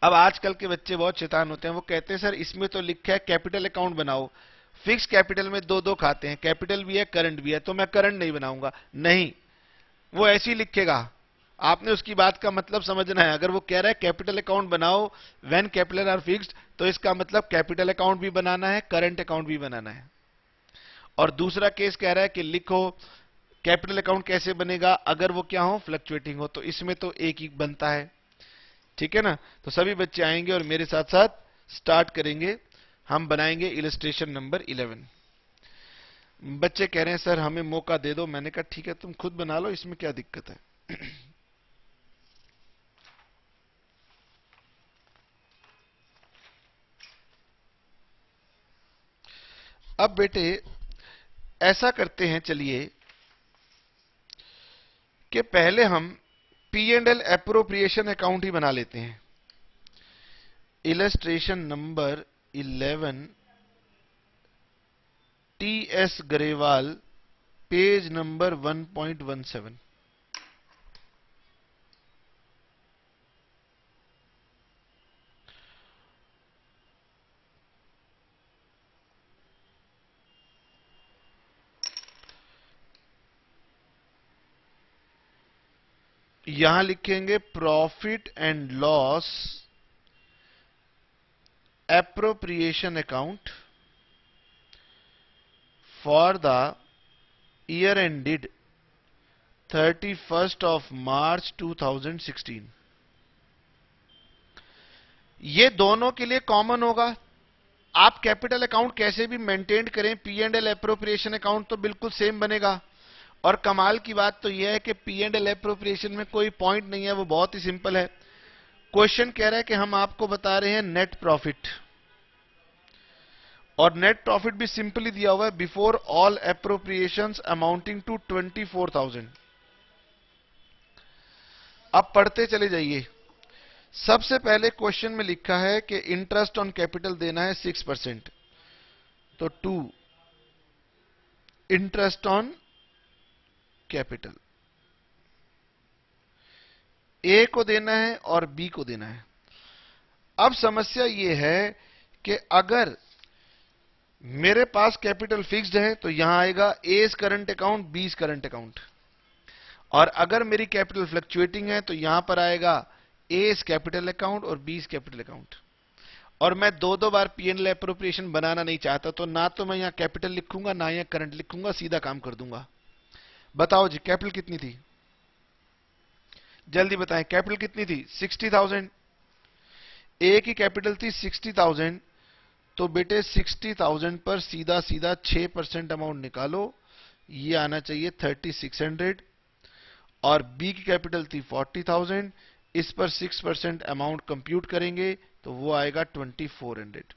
अब आजकल के बच्चे बहुत शैतान होते हैं, वो कहते हैं सर इसमें तो लिखा है कैपिटल अकाउंट बनाओ, फिक्स कैपिटल में दो दो खाते हैं, कैपिटल भी है करंट भी है, तो मैं करंट नहीं बनाऊंगा। नहीं, वो ऐसे ही लिखेगा, आपने उसकी बात का मतलब समझना है। अगर वो कह रहा है कैपिटल अकाउंट बनाओ व्हेन कैपिटल आर फिक्स्ड, तो इसका मतलब कैपिटल अकाउंट भी बनाना है, करंट अकाउंट भी बनाना है। और दूसरा केस कह रहा है कि लिखो कैपिटल अकाउंट कैसे बनेगा अगर वो क्या हो, फ्लक्चुएटिंग हो, तो इसमें तो एक ही बनता है। ठीक है ना। तो सभी बच्चे आएंगे और मेरे साथ साथ स्टार्ट करेंगे, हम बनाएंगे इलस्ट्रेशन नंबर 11। बच्चे कह रहे हैं सर हमें मौका दे दो, मैंने कहा ठीक है तुम खुद बना लो, इसमें क्या दिक्कत है। अब बेटे ऐसा करते हैं, चलिए उसके पहले हम P&L एप्रोप्रिएशन अकाउंट ही बना लेते हैं। Illustration number 11, TS. Grewal, page number 1.17। यहां लिखेंगे profit and loss appropriation account for the year ended 31st of March 2016। ये दोनों के लिए कॉमन होगा। आप कैपिटल अकाउंट कैसे भी मेंटेन करें, P&L एप्रोप्रिएशन अकाउंट तो बिल्कुल सेम बनेगा। और कमाल की बात तो यह है कि P&L एप्रोप्रिएशन में कोई पॉइंट नहीं है, वो बहुत ही सिंपल है। क्वेश्चन कह रहा है कि हम आपको बता रहे हैं नेट प्रॉफिट, और नेट प्रॉफिट भी सिंपली दिया हुआ है, before all appropriations amounting to 24,000। अब पढ़ते चले जाइए। सबसे पहले क्वेश्चन में लिखा है कि इंटरेस्ट ऑन कैपिटल देना है 6%, तो 2 इंटरेस्ट ऑन कैपिटल ए को देना है और बी को देना है। अब समस्या यह है कि अगर मेरे पास कैपिटल फिक्स्ड है तो यहां आएगा एज करंट अकाउंट, बीज करंट अकाउंट, और अगर मेरी कैपिटल फ्लक्चुएटिंग है तो यहां पर आएगा एज कैपिटल अकाउंट और बीज कैपिटल अकाउंट। और मैं दो बार P&L एप्रोप्रिएशन बनाना नहीं चाहता, तो ना तो मैं यहां कैपिटल लिखूंगा ना यहां करंट लिखूंगा, सीधा काम कर दूंगा। बताओ जी, कैपिटल कितनी थी? जल्दी बताएं, कैपिटल कितनी थी? 60,000। ए की कैपिटल थी 60,000, तो बेटे 60,000 पर सीधा सीधा 6% अमाउंट निकालो, ये आना चाहिए 3600। और बी की कैपिटल थी 40,000, इस पर 6% अमाउंट कंप्यूट करेंगे तो वो आएगा 2400।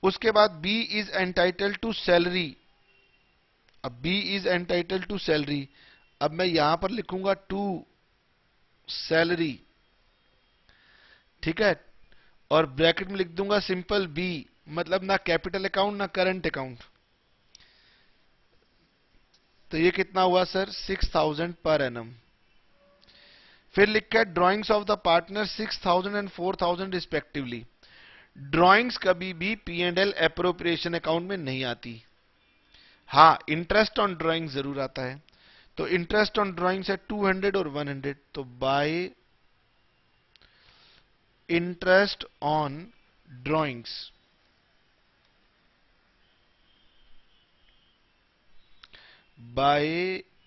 उसके बाद B is entitled to salary. अब B is entitled to salary, अब मैं यहां पर लिखूंगा टू सैलरी, ठीक है, और ब्रैकेट में लिख दूंगा सिंपल बी, मतलब ना कैपिटल अकाउंट ना करंट अकाउंट। तो ये कितना हुआ सर? 6,000 per annum. फिर लिखा है drawings of the partner 6,000 and 4,000 respectively. Drawings कभी भी P&L एप्रोप्रिएशन अकाउंट में नहीं आती। हाँ, इंटरेस्ट ऑन ड्राइंग जरूर आता है। तो इंटरेस्ट ऑन ड्राइंग्स है 200 और 100, तो by interest on drawings by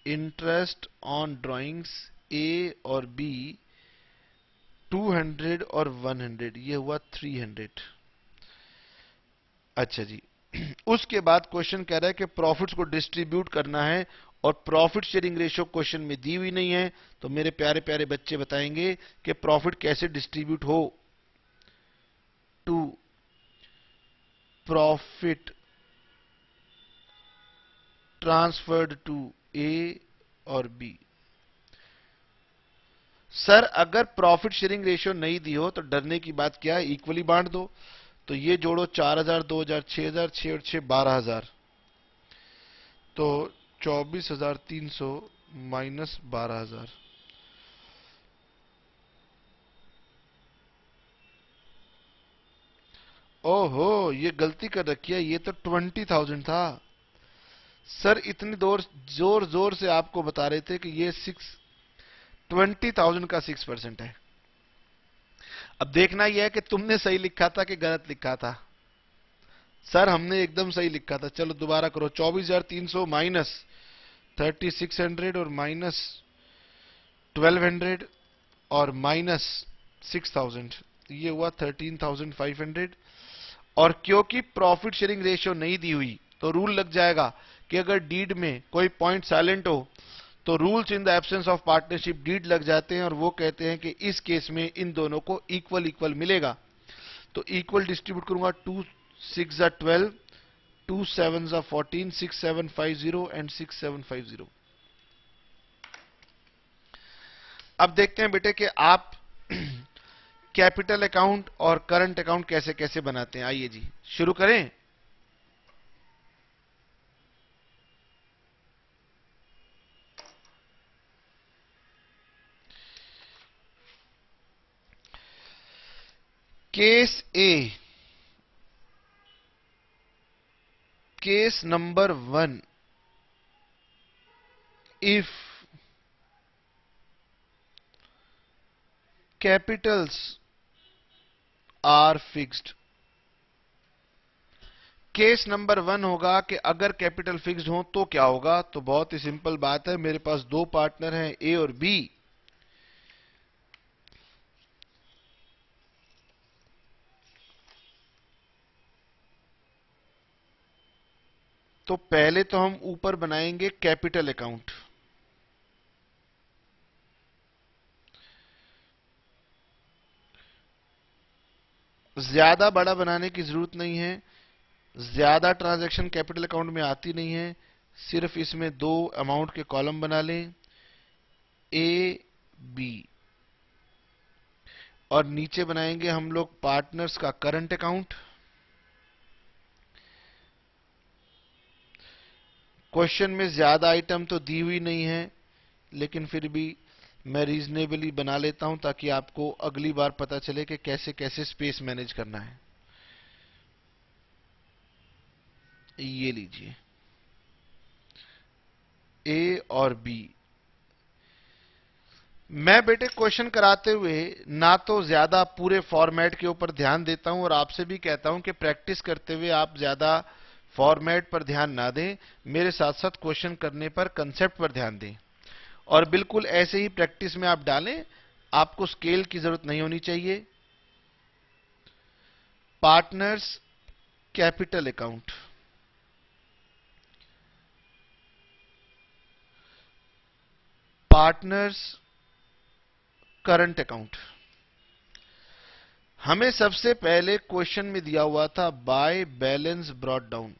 interest on drawings A और बी 200 और 100, ये हुआ 300। अच्छा जी। उसके बाद क्वेश्चन कह रहा है कि प्रॉफिट्स को डिस्ट्रीब्यूट करना है, और प्रॉफिट शेयरिंग रेशियो क्वेश्चन में दी हुई नहीं है, तो मेरे प्यारे प्यारे बच्चे बताएंगे कि प्रॉफिट कैसे डिस्ट्रीब्यूट हो। टू प्रॉफिट ट्रांसफर्ड टू ए और बी। सर अगर प्रॉफिट शेयरिंग रेशियो नहीं दी हो तो डरने की बात क्या है, इक्वली बांट दो। तो ये जोड़ो 4,000, 2,000, 6,000, 6 और 6 12,000, तो 24,300 माइनस 12,000। ओहो, ये गलती कर रखी है, ये तो 20,000 था। सर इतनी जोर जोर से आपको बता रहे थे कि ये 20,000 का 6% है। अब देखना यह है कि तुमने सही लिखा था कि गलत लिखा था। सर हमने एकदम सही लिखा था। चलो दोबारा करो, 24,300 माइनस 3,600 और माइनस 1,200 और माइनस 6,000, ये हुआ 13,500। और क्योंकि प्रॉफिट शेयरिंग रेशियो नहीं दी हुई तो रूल लग जाएगा कि अगर डीड में कोई पॉइंट साइलेंट हो तो rules in the absence of partnership deed लग जाते हैं, और वो कहते हैं कि इस केस में इन दोनों को इक्वल इक्वल मिलेगा। तो इक्वल डिस्ट्रीब्यूट करूंगा, 2 6 12, 2 7 14, 6 7 50 एंड 6 7 50। अब देखते हैं बेटे कि आप कैपिटल अकाउंट और करंट अकाउंट कैसे कैसे बनाते हैं। आइए जी शुरू करें। Case A, case number 1, if capitals are fixed। Case number 1 होगा कि अगर कैपिटल फिक्स्ड हो तो क्या होगा। तो बहुत ही सिंपल बात है, मेरे पास दो पार्टनर हैं ए और बी। तो पहले तो हम ऊपर बनाएंगे कैपिटल अकाउंट। ज्यादा बड़ा बनाने की जरूरत नहीं है, ज्यादा ट्रांजैक्शन कैपिटल अकाउंट में आती नहीं है। सिर्फ इसमें दो अमाउंट के कॉलम बना लें, ए बी, और नीचे बनाएंगे हम लोग पार्टनर्स का करंट अकाउंट। क्वेश्चन में ज्यादा आइटम तो दी हुई नहीं है, लेकिन फिर भी मैं रीजनेबली बना लेता हूं ताकि आपको अगली बार पता चले कि कैसे कैसे स्पेस मैनेज करना है। ये लीजिए ए और बी। मैं बेटे क्वेश्चन कराते हुए ना तो ज्यादा पूरे फॉर्मेट के ऊपर ध्यान देता हूं, और आपसे भी कहता हूं कि प्रैक्टिस करते हुए आप ज्यादा फॉर्मेट पर ध्यान ना दें, मेरे साथ साथ क्वेश्चन करने पर कंसेप्ट पर ध्यान दें। और बिल्कुल ऐसे ही प्रैक्टिस में आप डालें, आपको स्केल की जरूरत नहीं होनी चाहिए। Partners capital account, partners current account. हमें सबसे पहले क्वेश्चन में दिया हुआ था बाय बैलेंस ब्रॉट डाउन,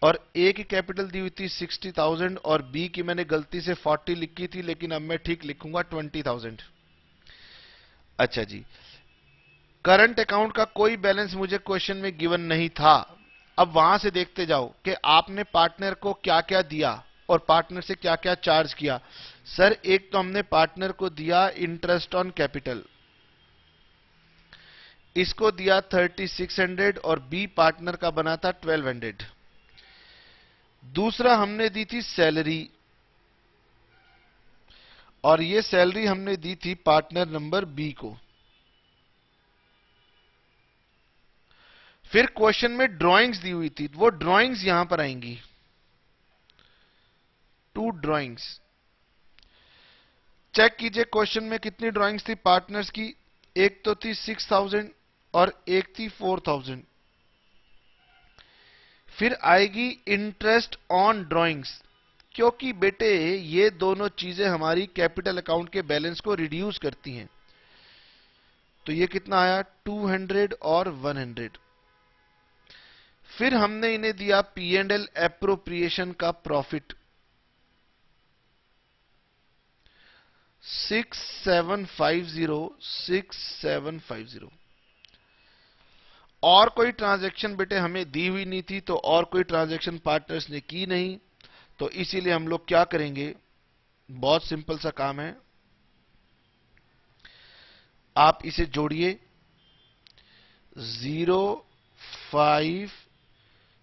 और ए की कैपिटल दी हुई थी 60,000 और बी की मैंने गलती से 40 लिखी थी, लेकिन अब मैं ठीक लिखूंगा 20,000। अच्छा जी, करंट अकाउंट का कोई बैलेंस मुझे क्वेश्चन में गिवन नहीं था। अब वहां से देखते जाओ कि आपने पार्टनर को क्या क्या दिया और पार्टनर से क्या क्या चार्ज किया। सर एक तो हमने पार्टनर को दिया इंटरेस्ट ऑन कैपिटल, इसको दिया 3600 और बी पार्टनर का बना था 1200। दूसरा हमने दी थी सैलरी, और ये सैलरी हमने दी थी पार्टनर नंबर बी को। फिर क्वेश्चन में ड्राइंग्स दी हुई थी, वो ड्राइंग्स यहां पर आएंगी, 2 ड्राइंग्स। चेक कीजिए क्वेश्चन में कितनी ड्राइंग्स थी पार्टनर्स की। एक तो थी 6000 और एक थी 4000। फिर आएगी इंटरेस्ट ऑन ड्राइंग्स, क्योंकि बेटे ये दोनों चीजें हमारी कैपिटल अकाउंट के बैलेंस को रिड्यूस करती हैं। तो ये कितना आया 200 और 100। फिर हमने इन्हें दिया पी एंड एल एप्रोप्रिएशन का प्रॉफिट 6750। और कोई ट्रांजैक्शन बेटे हमें दी हुई नहीं थी, तो और कोई ट्रांजैक्शन पार्टनर्स ने की नहीं, तो इसीलिए हम लोग क्या करेंगे, बहुत सिंपल सा काम है, आप इसे जोड़िए। 0 5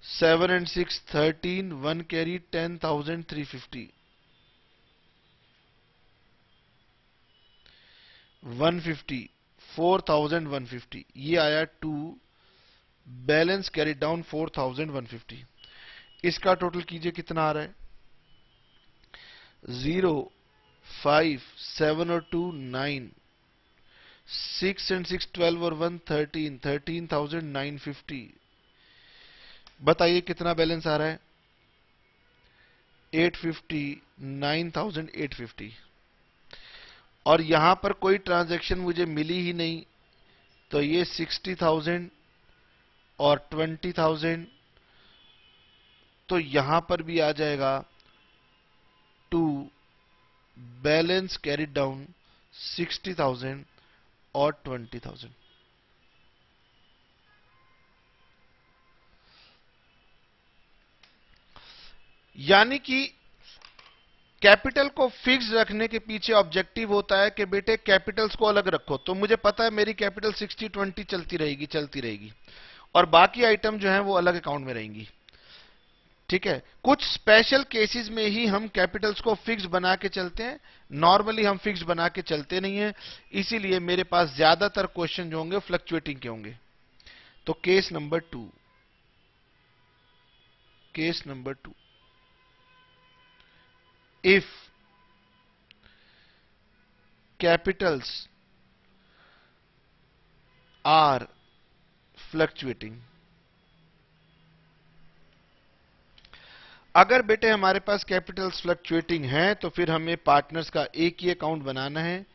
7 and 6 13, 1 कैरी 10,350, 150 4,150, ये आया 2। Balance carry down 4,150। इसका टोटल कीजिए कितना आ रहा है। 0 5 7 और 2 9, 6 and 6 12 और 1 13, 13,950। बताइए कितना बैलेंस आ रहा है। 850, 9,850। और यहां पर कोई ट्रांजैक्शन मुझे मिली ही नहीं, तो ये 60,000 और 20,000, तो यहां पर भी आ जाएगा 2 बैलेंस कैरिड डाउन 60,000 और 20,000। यानी कि कैपिटल को फिक्स रखने के पीछे ऑब्जेक्टिव होता है कि बेटे कैपिटल्स को अलग रखो। तो मुझे पता है मेरी कैपिटल 60-20 चलती रहेगी और बाकी आइटम जो है वो अलग अकाउंट में रहेंगी। ठीक है, कुछ स्पेशल केसेस में ही हम कैपिटल्स को फिक्स बना के चलते हैं, नॉर्मली हम फिक्स बना के चलते नहीं है। इसीलिए मेरे पास ज्यादातर क्वेश्चन जो होंगे फ्लक्चुएटिंग के होंगे। तो case number 2, case number 2, if capitals are fluctuating, अगर बेटे हमारे पास कैपिटल्स फ्लक्चुएटिंग हैं तो फिर हमें पार्टनर्स का एक ही अकाउंट बनाना है,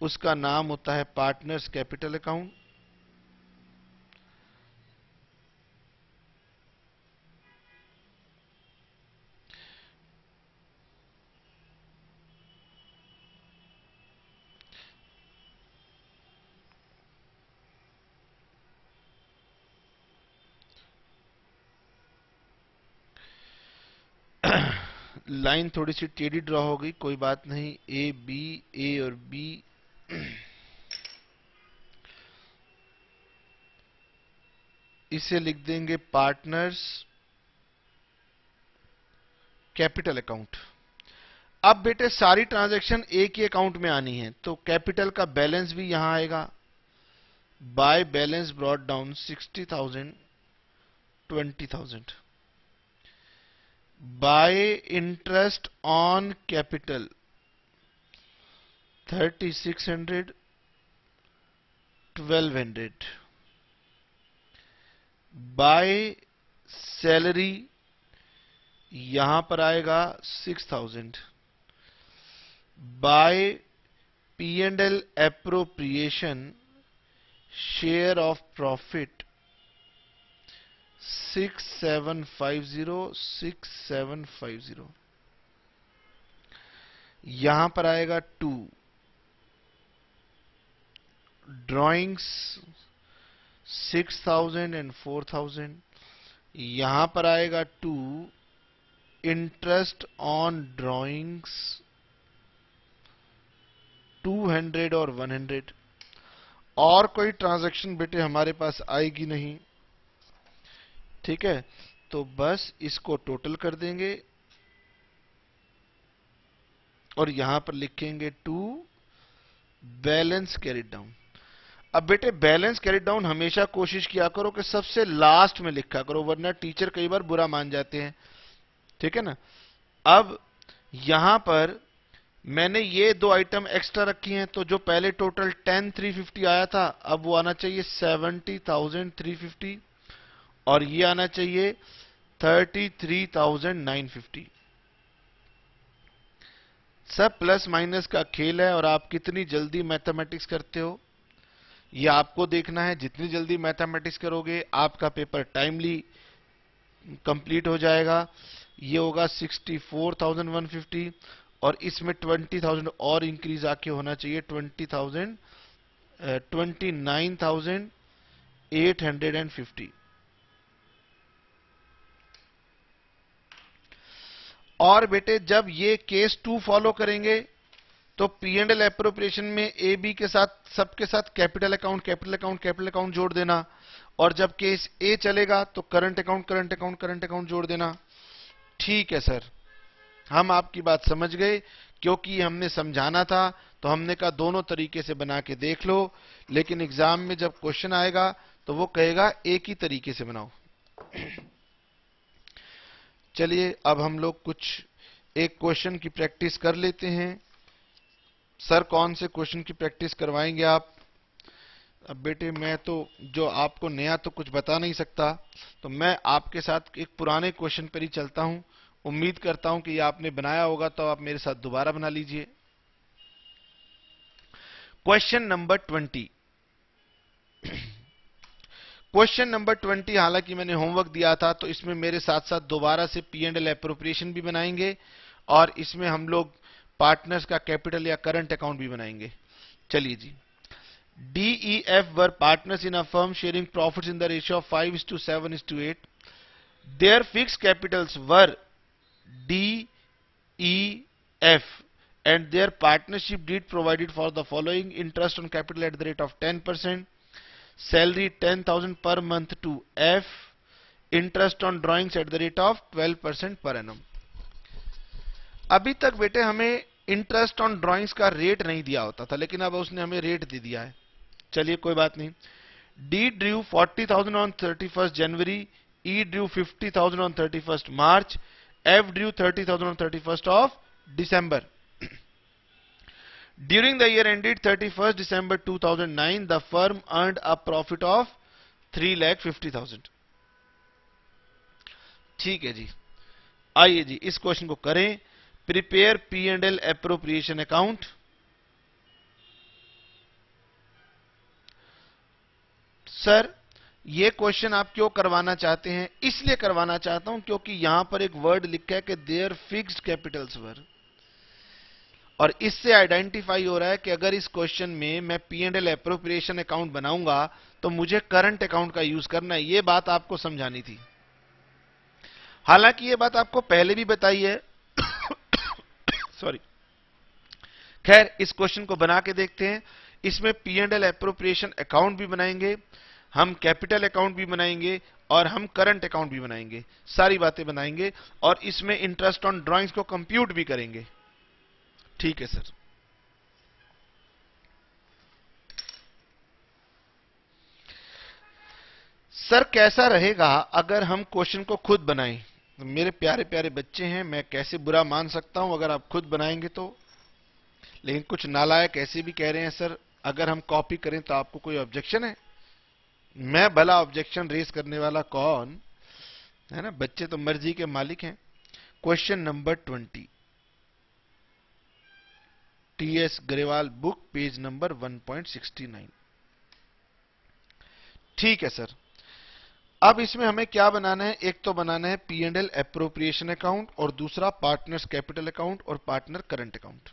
उसका नाम होता है पार्टनर्स कैपिटल अकाउंट। लाइन थोड़ी सी टेढ़ी ड्रॉ हो गई, कोई बात नहीं। ए बी, ए और बी इसे लिख देंगे पार्टनर्स कैपिटल अकाउंट। अब बेटे सारी ट्रांजैक्शन एक ही अकाउंट में आनी है, तो कैपिटल का बैलेंस भी यहां आएगा। By balance brought down 60,000 20,000, by interest on capital 3600 1200, by salary यहां पर आएगा 6,000, by P&L appropriation share of profit 6750 यहां पर आएगा 2, ड्राइंग्स 6,000 एंड 4,000 यहां पर आएगा 2, इंटरेस्ट ऑन ड्राइंग्स 200 और 100। और कोई ट्रांजैक्शन बेटे हमारे पास आएगी नहीं। ठीक है, तो बस इसको टोटल कर देंगे और यहां पर लिखेंगे 2 बैलेंस कैरिड डाउन। अब बेटे बैलेंस कैरिड डाउन हमेशा कोशिश किया करो कि सबसे लास्ट में लिखा करो, वरना टीचर कई बार बुरा मान जाते हैं। ठीक है ना। अब यहां पर मैंने ये दो आइटम एक्स्ट्रा रखी हैं, तो जो पहले टोटल 10,350 आया था, अब वो आना चाहिए 70,350 और ये आना चाहिए 33,950। सब प्लस माइनस का खेल है और आप कितनी जल्दी मैथमेटिक्स करते हो ये आपको देखना है। जितनी जल्दी मैथमेटिक्स करोगे आपका पेपर टाइमली कंप्लीट हो जाएगा। ये होगा 64,150 और इसमें 20,000 और इंक्रीज आके होना चाहिए 29,850। और बेटे जब ये केस 2 फॉलो करेंगे तो P&L एप्रोप्रिएशन में ए बी के साथ सबके साथ कैपिटल अकाउंट जोड़ देना, और जब केस ए चलेगा तो करंट अकाउंट जोड़ देना। ठीक है सर, हम आपकी बात समझ गए, क्योंकि हमने समझाना था तो हमने कहा दोनों तरीके से बना के देख लो, लेकिन एग्जाम में जब क्वेश्चन आएगा तो वो कहेगा एक ही तरीके से बनाओ। चलिए अब हम लोग कुछ एक क्वेश्चन की प्रैक्टिस कर लेते हैं। सर कौन से क्वेश्चन की प्रैक्टिस करवाएंगे आप? अब बेटे मैं तो जो आपको नया तो कुछ बता नहीं सकता, तो मैं आपके साथ एक पुराने क्वेश्चन पर ही चलता हूं। उम्मीद करता हूं कि ये आपने बनाया होगा, तो आप मेरे साथ दोबारा बना लीजिए। Question number 20। क्वेश्चन नंबर 20 हालांकि मैंने होमवर्क दिया था, तो इसमें मेरे साथ साथ दोबारा से P&L एप्रोप्रिएशन भी बनाएंगे और इसमें हम लोग पार्टनर्स का कैपिटल या करंट अकाउंट भी बनाएंगे। चलिए जी, DEF were partners in a firm sharing profits in the ratio of 5:7:8. Their fixed capitals were DEF and their partnership deed provided for the following: interest on capital at the rate of 10%, salary 10,000 per month to F, interest on drawings at the rate of 12% per annum. अभी तक बेटे हमें interest on drawings का rate नहीं दिया होता था, लेकिन अब उसने हमें रेट दे दिया है। चलिए कोई बात नहीं। D drew 40,000 on 31st January, E drew 50,000 on 31st March, F drew 30,000 on 31st of December. During the year ended 31st December 2009, the firm earned a profit of 3,50,000. ठीक है जी, आइए जी इस क्वेश्चन को करें। Prepare P&L appropriation account. Sir ये question आप क्यों करवाना चाहते हैं? इसलिए करवाना चाहता हूं क्योंकि यहां पर एक वर्ड लिखा है कि देयर फिक्स्ड कैपिटल्स वर, और इससे आइडेंटिफाई हो रहा है कि अगर इस क्वेश्चन में मैं P&L एप्रोप्रिएशन अकाउंट बनाऊंगा तो मुझे करंट अकाउंट का यूज करना है। ये बात आपको समझानी थी। हालांकि ये बात आपको पहले भी बताई है। सॉरी। खैर इस क्वेश्चन को बना के देखते हैं। इसमें P&L एप्रोप्रिएशन अकाउंट भी बनाएंगे, हम कैपिटल अकाउंट भी बनाएंगे और हम करंट अकाउंट भी बनाएंगे। सारी बातें बनाएंगे और इसमें इंटरेस्ट ऑन ड्राइंग्स को कंप्यूट भी करेंगे। ठीक है सर। सर कैसा रहेगा अगर हम क्वेश्चन को खुद बनाएं? तो मेरे प्यारे प्यारे बच्चे हैं, मैं कैसे बुरा मान सकता हूं अगर आप खुद बनाएंगे तो। लेकिन कुछ नालायक ऐसे भी कह रहे हैं सर अगर हम कॉपी करें तो आपको कोई ऑब्जेक्शन है? मैं भला ऑब्जेक्शन रेस करने वाला कौन है ना, बच्चे तो मर्जी के मालिक हैं। Question number 20, TS Grewal book, page number 1.69। ठीक है सर। अब इसमें हमें क्या बनाना है? एक तो बनाना है P&L एप्रोप्रिएशन अकाउंट और दूसरा पार्टनर्स कैपिटल अकाउंट और पार्टनर करंट अकाउंट।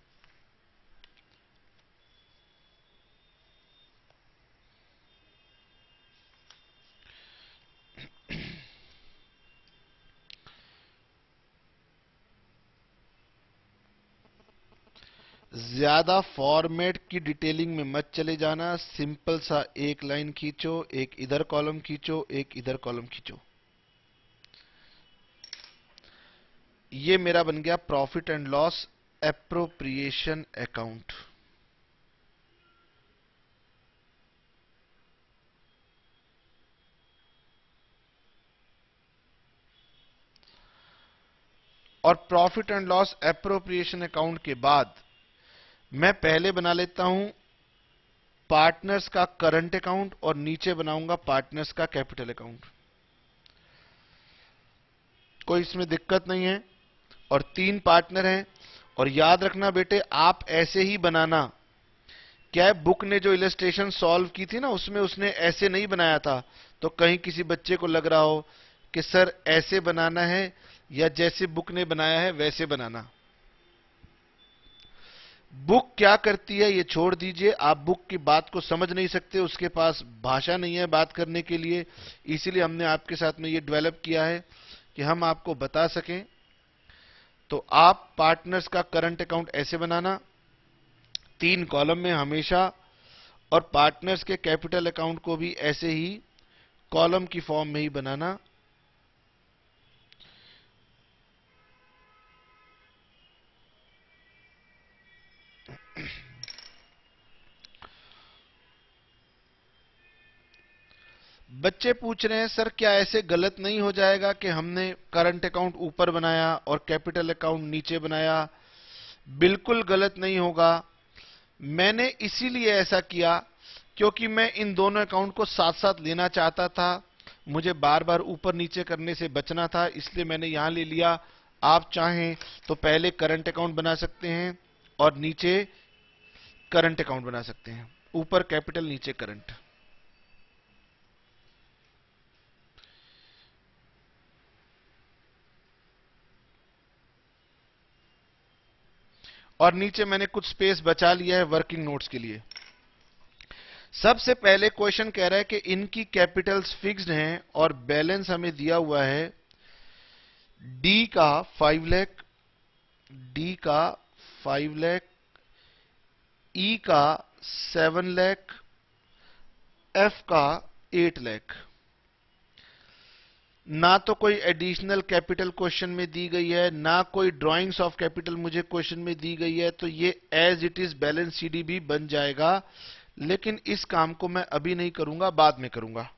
ज्यादा फॉर्मेट की डिटेलिंग में मत चले जाना। सिंपल सा एक लाइन खींचो, एक इधर कॉलम खींचो, एक इधर कॉलम खींचो। ये मेरा बन गया profit and loss appropriation account. और profit and loss appropriation account के बाद मैं पहले बना लेता हूं पार्टनर्स का करंट अकाउंट और नीचे बनाऊंगा पार्टनर्स का कैपिटल अकाउंट। कोई इसमें दिक्कत नहीं है। और 3 पार्टनर हैं। और याद रखना बेटे आप ऐसे ही बनाना। क्या है, बुक ने जो इलस्ट्रेशन सॉल्व की थी ना उसमें उसने ऐसे नहीं बनाया था, तो कहीं किसी बच्चे को लग रहा हो कि सर ऐसे बनाना है या जैसे बुक ने बनाया है वैसे बनाना। बुक क्या करती है ये छोड़ दीजिए, आप बुक की बात को समझ नहीं सकते, उसके पास भाषा नहीं है बात करने के लिए। इसीलिए हमने आपके साथ में ये डेवलप किया है कि हम आपको बता सकें। तो आप पार्टनर्स का करंट अकाउंट ऐसे बनाना 3 कॉलम में हमेशा, और पार्टनर्स के कैपिटल अकाउंट को भी ऐसे ही कॉलम की फॉर्म में ही बनाना। बच्चे पूछ रहे हैं सर क्या ऐसे गलत नहीं हो जाएगा कि हमने करंट अकाउंट ऊपर बनाया और कैपिटल अकाउंट नीचे बनाया? बिल्कुल गलत नहीं होगा। मैंने इसीलिए ऐसा किया क्योंकि मैं इन दोनों अकाउंट को साथ साथ लेना चाहता था। मुझे बार बार ऊपर नीचे करने से बचना था, इसलिए मैंने यहां ले लिया। आप चाहें तो पहले करंट अकाउंट बना सकते हैं और नीचे करंट अकाउंट बना सकते हैं, ऊपर कैपिटल नीचे करंट। और नीचे मैंने कुछ स्पेस बचा लिया है वर्किंग नोट्स के लिए। सबसे पहले क्वेश्चन कह रहा है कि इनकी कैपिटल्स फिक्स्ड हैं और बैलेंस हमें दिया हुआ है डी का 5 लाख, डी का 5 लाख, ई का 7 लाख, एफ का 8 लाख। ना तो कोई एडिशनल कैपिटल क्वेश्चन में दी गई है, ना कोई ड्राइंग्स ऑफ कैपिटल मुझे क्वेश्चन में दी गई है, तो ये as it is balance sheet भी बन जाएगा। लेकिन इस काम को मैं अभी नहीं करूंगा, बाद में करूंगा।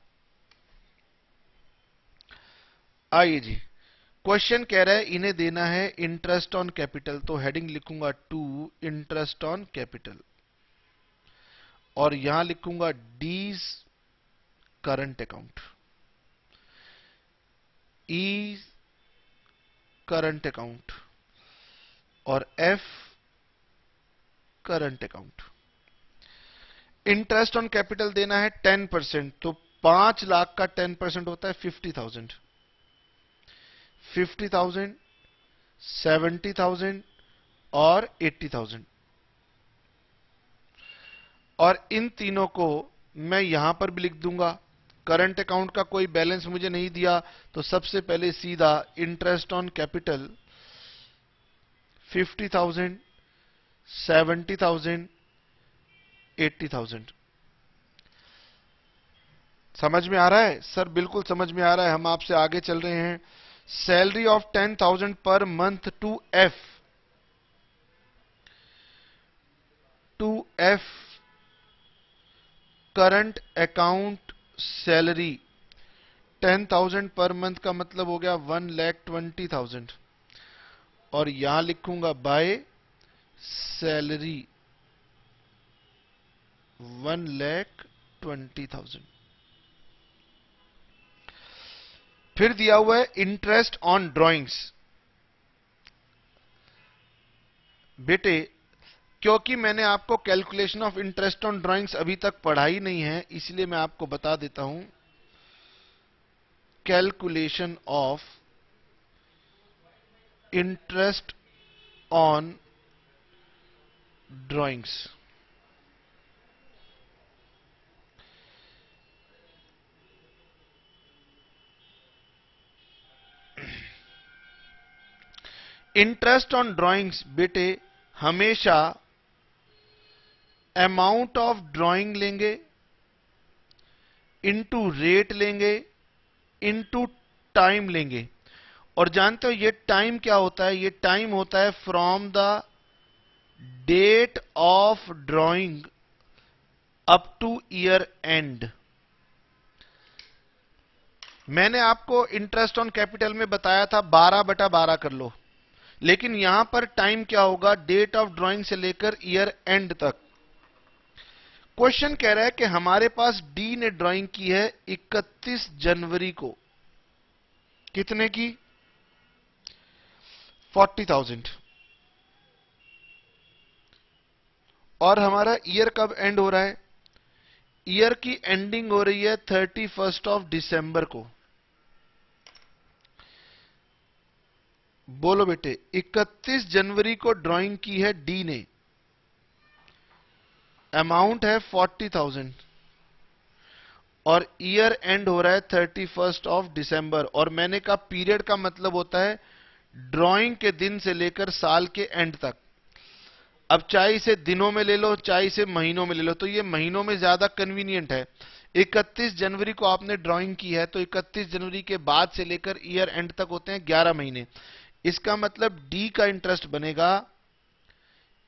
आइए जी, क्वेश्चन कह रहा है इन्हें देना है इंटरेस्ट ऑन कैपिटल, तो हेडिंग लिखूंगा टू इंटरेस्ट ऑन कैपिटल, और यहां लिखूंगा डीज करंट अकाउंट, ई करंट अकाउंट, और F current account. Interest on capital देना है 10%, तो 5 लाख का 10% होता है 50,000, 50,000, 70,000 और 80,000। और इन तीनों को मैं यहां पर भी लिख दूंगा। करंट अकाउंट का कोई बैलेंस मुझे नहीं दिया, तो सबसे पहले सीधा इंटरेस्ट ऑन कैपिटल 50,000, 70,000, 80,000। समझ में आ रहा है सर? बिल्कुल समझ में आ रहा है। हम आपसे आगे चल रहे हैं। Salary of 10,000 per month to F, current account salary 10,000 per month का मतलब हो गया 1,20,000, और यहां लिखूंगा बाय सैलरी 1,20,000। फिर दिया हुआ है इंटरेस्ट ऑन ड्राइंग्स। बेटे, क्योंकि मैंने आपको calculation of interest on drawings अभी तक पढ़ाई नहीं है, इसलिए मैं आपको बता देता हूं। Calculation of interest on drawings. Interest on drawings बेटे हमेशा अमाउंट ऑफ ड्राइंग लेंगे, इनटू रेट लेंगे, इनटू टाइम लेंगे। और जानते हो ये टाइम क्या होता है? ये टाइम होता है from the date of drawing up to year end. मैंने आपको इंटरेस्ट ऑन कैपिटल में बताया था 12/12 कर लो, लेकिन यहां पर टाइम क्या होगा? डेट ऑफ ड्राइंग से लेकर ईयर एंड तक। क्वेश्चन कह रहा है कि हमारे पास डी ने ड्राइंग की है 31 जनवरी को। कितने की? 40,000। और हमारा ईयर कब एंड हो रहा है? ईयर की एंडिंग हो रही है 31 ऑफ दिसंबर को। बोलो बेटे, 31 जनवरी को ड्राइंग की है डी ने, अमाउंट है 40,000, और ईयर एंड हो रहा है 31 ऑफ दिसंबर। और मैंने कहा पीरियड का मतलब होता है ड्राइंग के दिन से लेकर साल के एंड तक। अब चाहे इसे दिनों में ले लो, चाहे इसे महीनों में ले लो, तो ये महीनों में ज्यादा कन्वीनियंट है। 31 जनवरी को आपने ड्राइंग की है, तो 31 जनवरी के बाद से लेकर ईयर एंड तक होते हैं 11 महीने। इसका मतलब डी का इंटरेस्ट बनेगा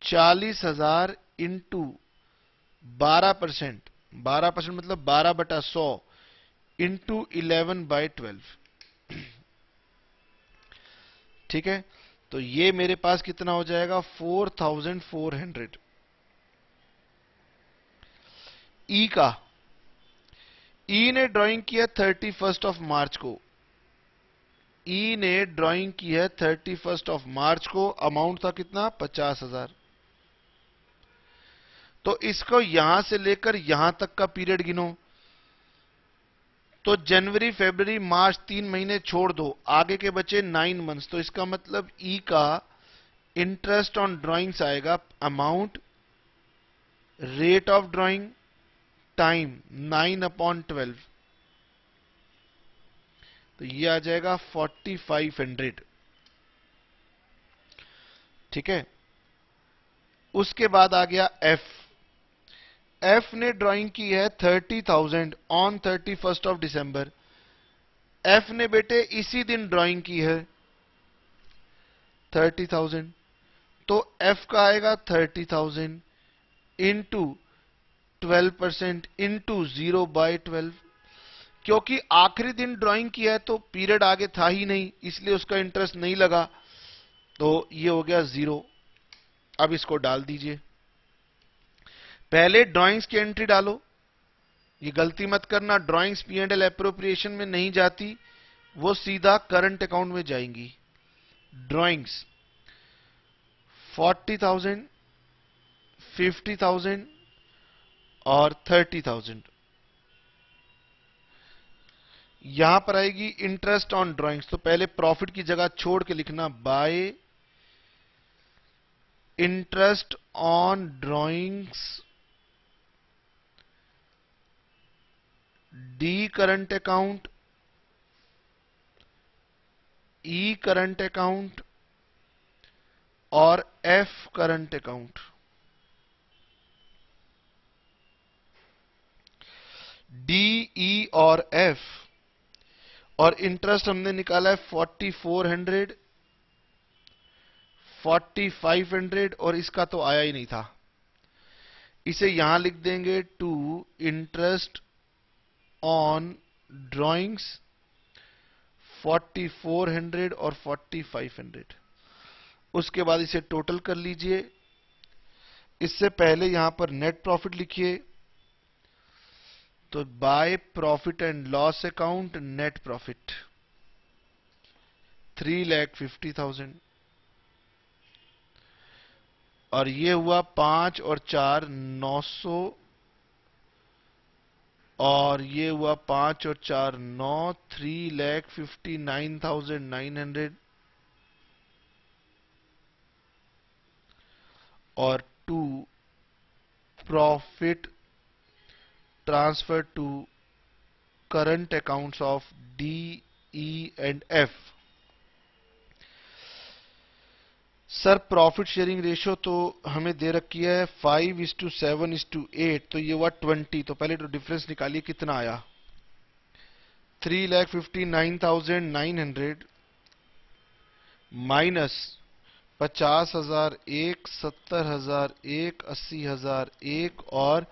40,000 इंटू 12%, 12% मतलब 12/100 इंटू 11/12। ठीक है, तो ये मेरे पास कितना हो जाएगा? 4,400। ई का, ई ने ड्राइंग किया 31 ऑफ मार्च को, ई ने ड्राइंग की है 31 ऑफ मार्च को। अमाउंट था कितना? 50,000। तो इसको यहां से लेकर यहां तक का पीरियड गिनो, तो जनवरी, फरवरी, मार्च 3 महीने छोड़ दो, आगे के बचे 9 मंथ्स। तो इसका मतलब ई का इंटरेस्ट ऑन ड्राइंग्स आएगा amount, rate of drawing, time 9/12, तो ये आ जाएगा 4500। ठीक है। उसके बाद आ गया एफ। एफ ने ड्राइंग की है 30,000 ऑन 31 एफ ने बेटे इसी दिन ड्राइंग की है 30,000, तो एफ का आएगा 30,000 इंटू 12% इंटू 0/12। क्योंकि आखिरी दिन ड्राइंग की है तो पीरियड आगे था ही नहीं, इसलिए उसका इंटरेस्ट नहीं लगा, तो ये हो गया 0। अब इसको डाल दीजिए। पहले ड्राइंग्स की एंट्री डालो, ये गलती मत करना, ड्राइंग्स P&L एप्रोप्रिएशन में नहीं जाती, वो सीधा करंट अकाउंट में जाएंगी। ड्राइंग्स 40,000, 50,000 और 30,000। यहां पर आएगी इंटरेस्ट ऑन ड्राइंग्स, तो पहले प्रॉफिट की जगह छोड़ के लिखना bye interest on drawings D current account, E current account और एफ करंट अकाउंट। डी, ई और एफ, और इंटरेस्ट हमने निकाला है 4400, 4500, और इसका तो आया ही नहीं था, इसे यहां लिख देंगे टू इंटरेस्ट ऑन ड्राइंग्स 4400 और 4500। उसके बाद इसे टोटल कर लीजिए। इससे पहले यहां पर नेट प्रॉफिट लिखिए, तो by profit and loss account net profit 3,50,000, और ये हुआ 5 और 4 900, और ये हुआ 5 और 4 9, 3,59,900, और 2 profit transfer to current accounts of D, E and F. Sir profit sharing ratio तो हमें दे रखी है 5:7:8, तो ये हुआ 20, तो पहले तो डिफरेंस निकालिए कितना आया। 3,59,900 माइनस 50,001, 70,001, 80,001 और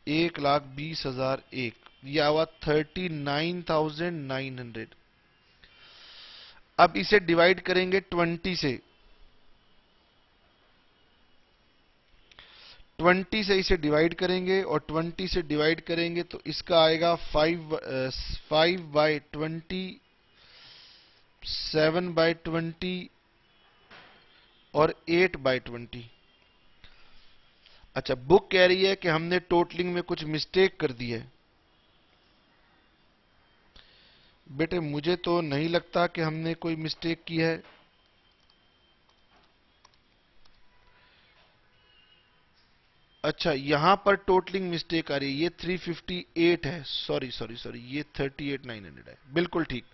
1,20,001, यह हुआ 39,900। अब इसे डिवाइड करेंगे 20 से, 20 से इसे डिवाइड करेंगे, और 20 से डिवाइड करेंगे तो इसका आएगा 5/20, 7/20 और 8/20। अच्छा, बुक कह रही है कि हमने टोटलिंग में कुछ मिस्टेक कर दी है। बेटे मुझे तो नहीं लगता कि हमने कोई मिस्टेक की है। अच्छा, यहां पर टोटलिंग मिस्टेक आ रही है, ये 358 है, सॉरी सॉरी सॉरी, ये 38,900 है, बिल्कुल ठीक।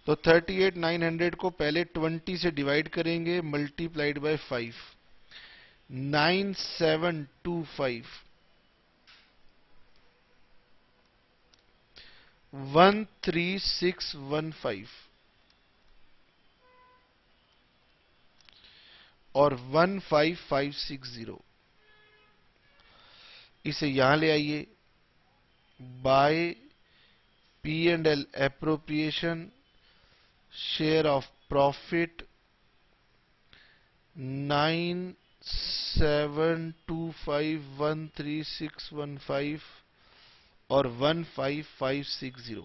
तो 38,900 को पहले 20 से डिवाइड करेंगे, मल्टीप्लाइड बाय 5, 9725, 13615 और 15560। इसे यहां ले आइए, bye P&L appropriation share of profit 9725131615 और 15560।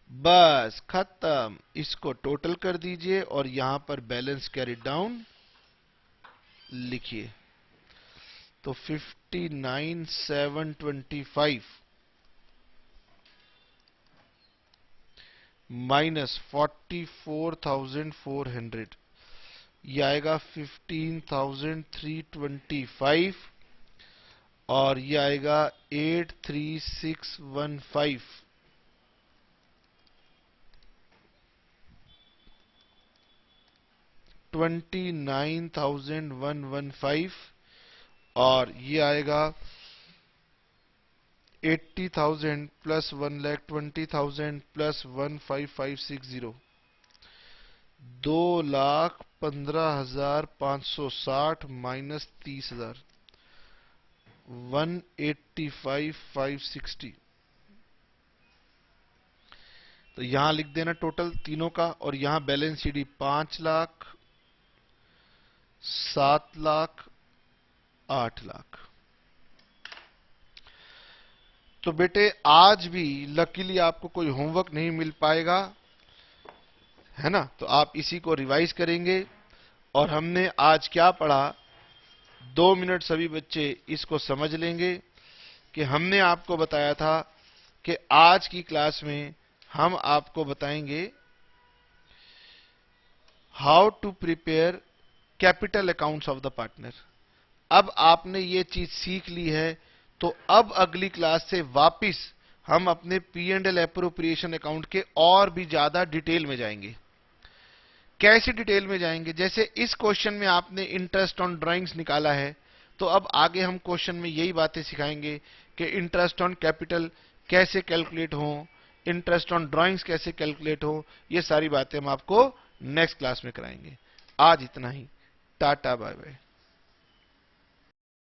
बस खत्म, इसको टोटल कर दीजिए और यहां पर बैलेंस कैरी डाउन लिखिए। तो 59,725 माइनस 44,400, ये आएगा 15,325 और ये आएगा 83615। 29,115 और ये आएगा 80,000 प्लस 1,20,000 प्लस 15560, 2,15,560 माइनस 30,000, 185,560। तो यहां लिख देना टोटल तीनों का, और यहां बैलेंस शीट 5 लाख, 7 लाख, 8 लाख। तो बेटे आज भी लकीली आपको कोई होमवर्क नहीं मिल पाएगा, है ना? तो आप इसी को रिवाइज करेंगे। और हमने आज क्या पढ़ा, 2 मिनट सभी बच्चे इसको समझ लेंगे कि हमने आपको बताया था कि आज की क्लास में हम आपको बताएंगे how to prepare capital accounts of the partner. अब आपने ये चीज सीख ली है, तो अब अगली क्लास से वापिस हम अपने P&L एप्रोप्रिएशन अकाउंट के और भी ज्यादा डिटेल में जाएंगे। कैसे डिटेल में जाएंगे? जैसे इस क्वेश्चन में आपने इंटरेस्ट ऑन ड्राइंग्स निकाला है, तो अब आगे हम क्वेश्चन में यही बातें सिखाएंगे कि इंटरेस्ट ऑन कैपिटल कैसे कैलकुलेट हो, इंटरेस्ट ऑन ड्राइंग्स कैसे कैलकुलेट हो। ये सारी बातें हम आपको नेक्स्ट क्लास में कराएंगे। आज इतना ही। Tata bye bye.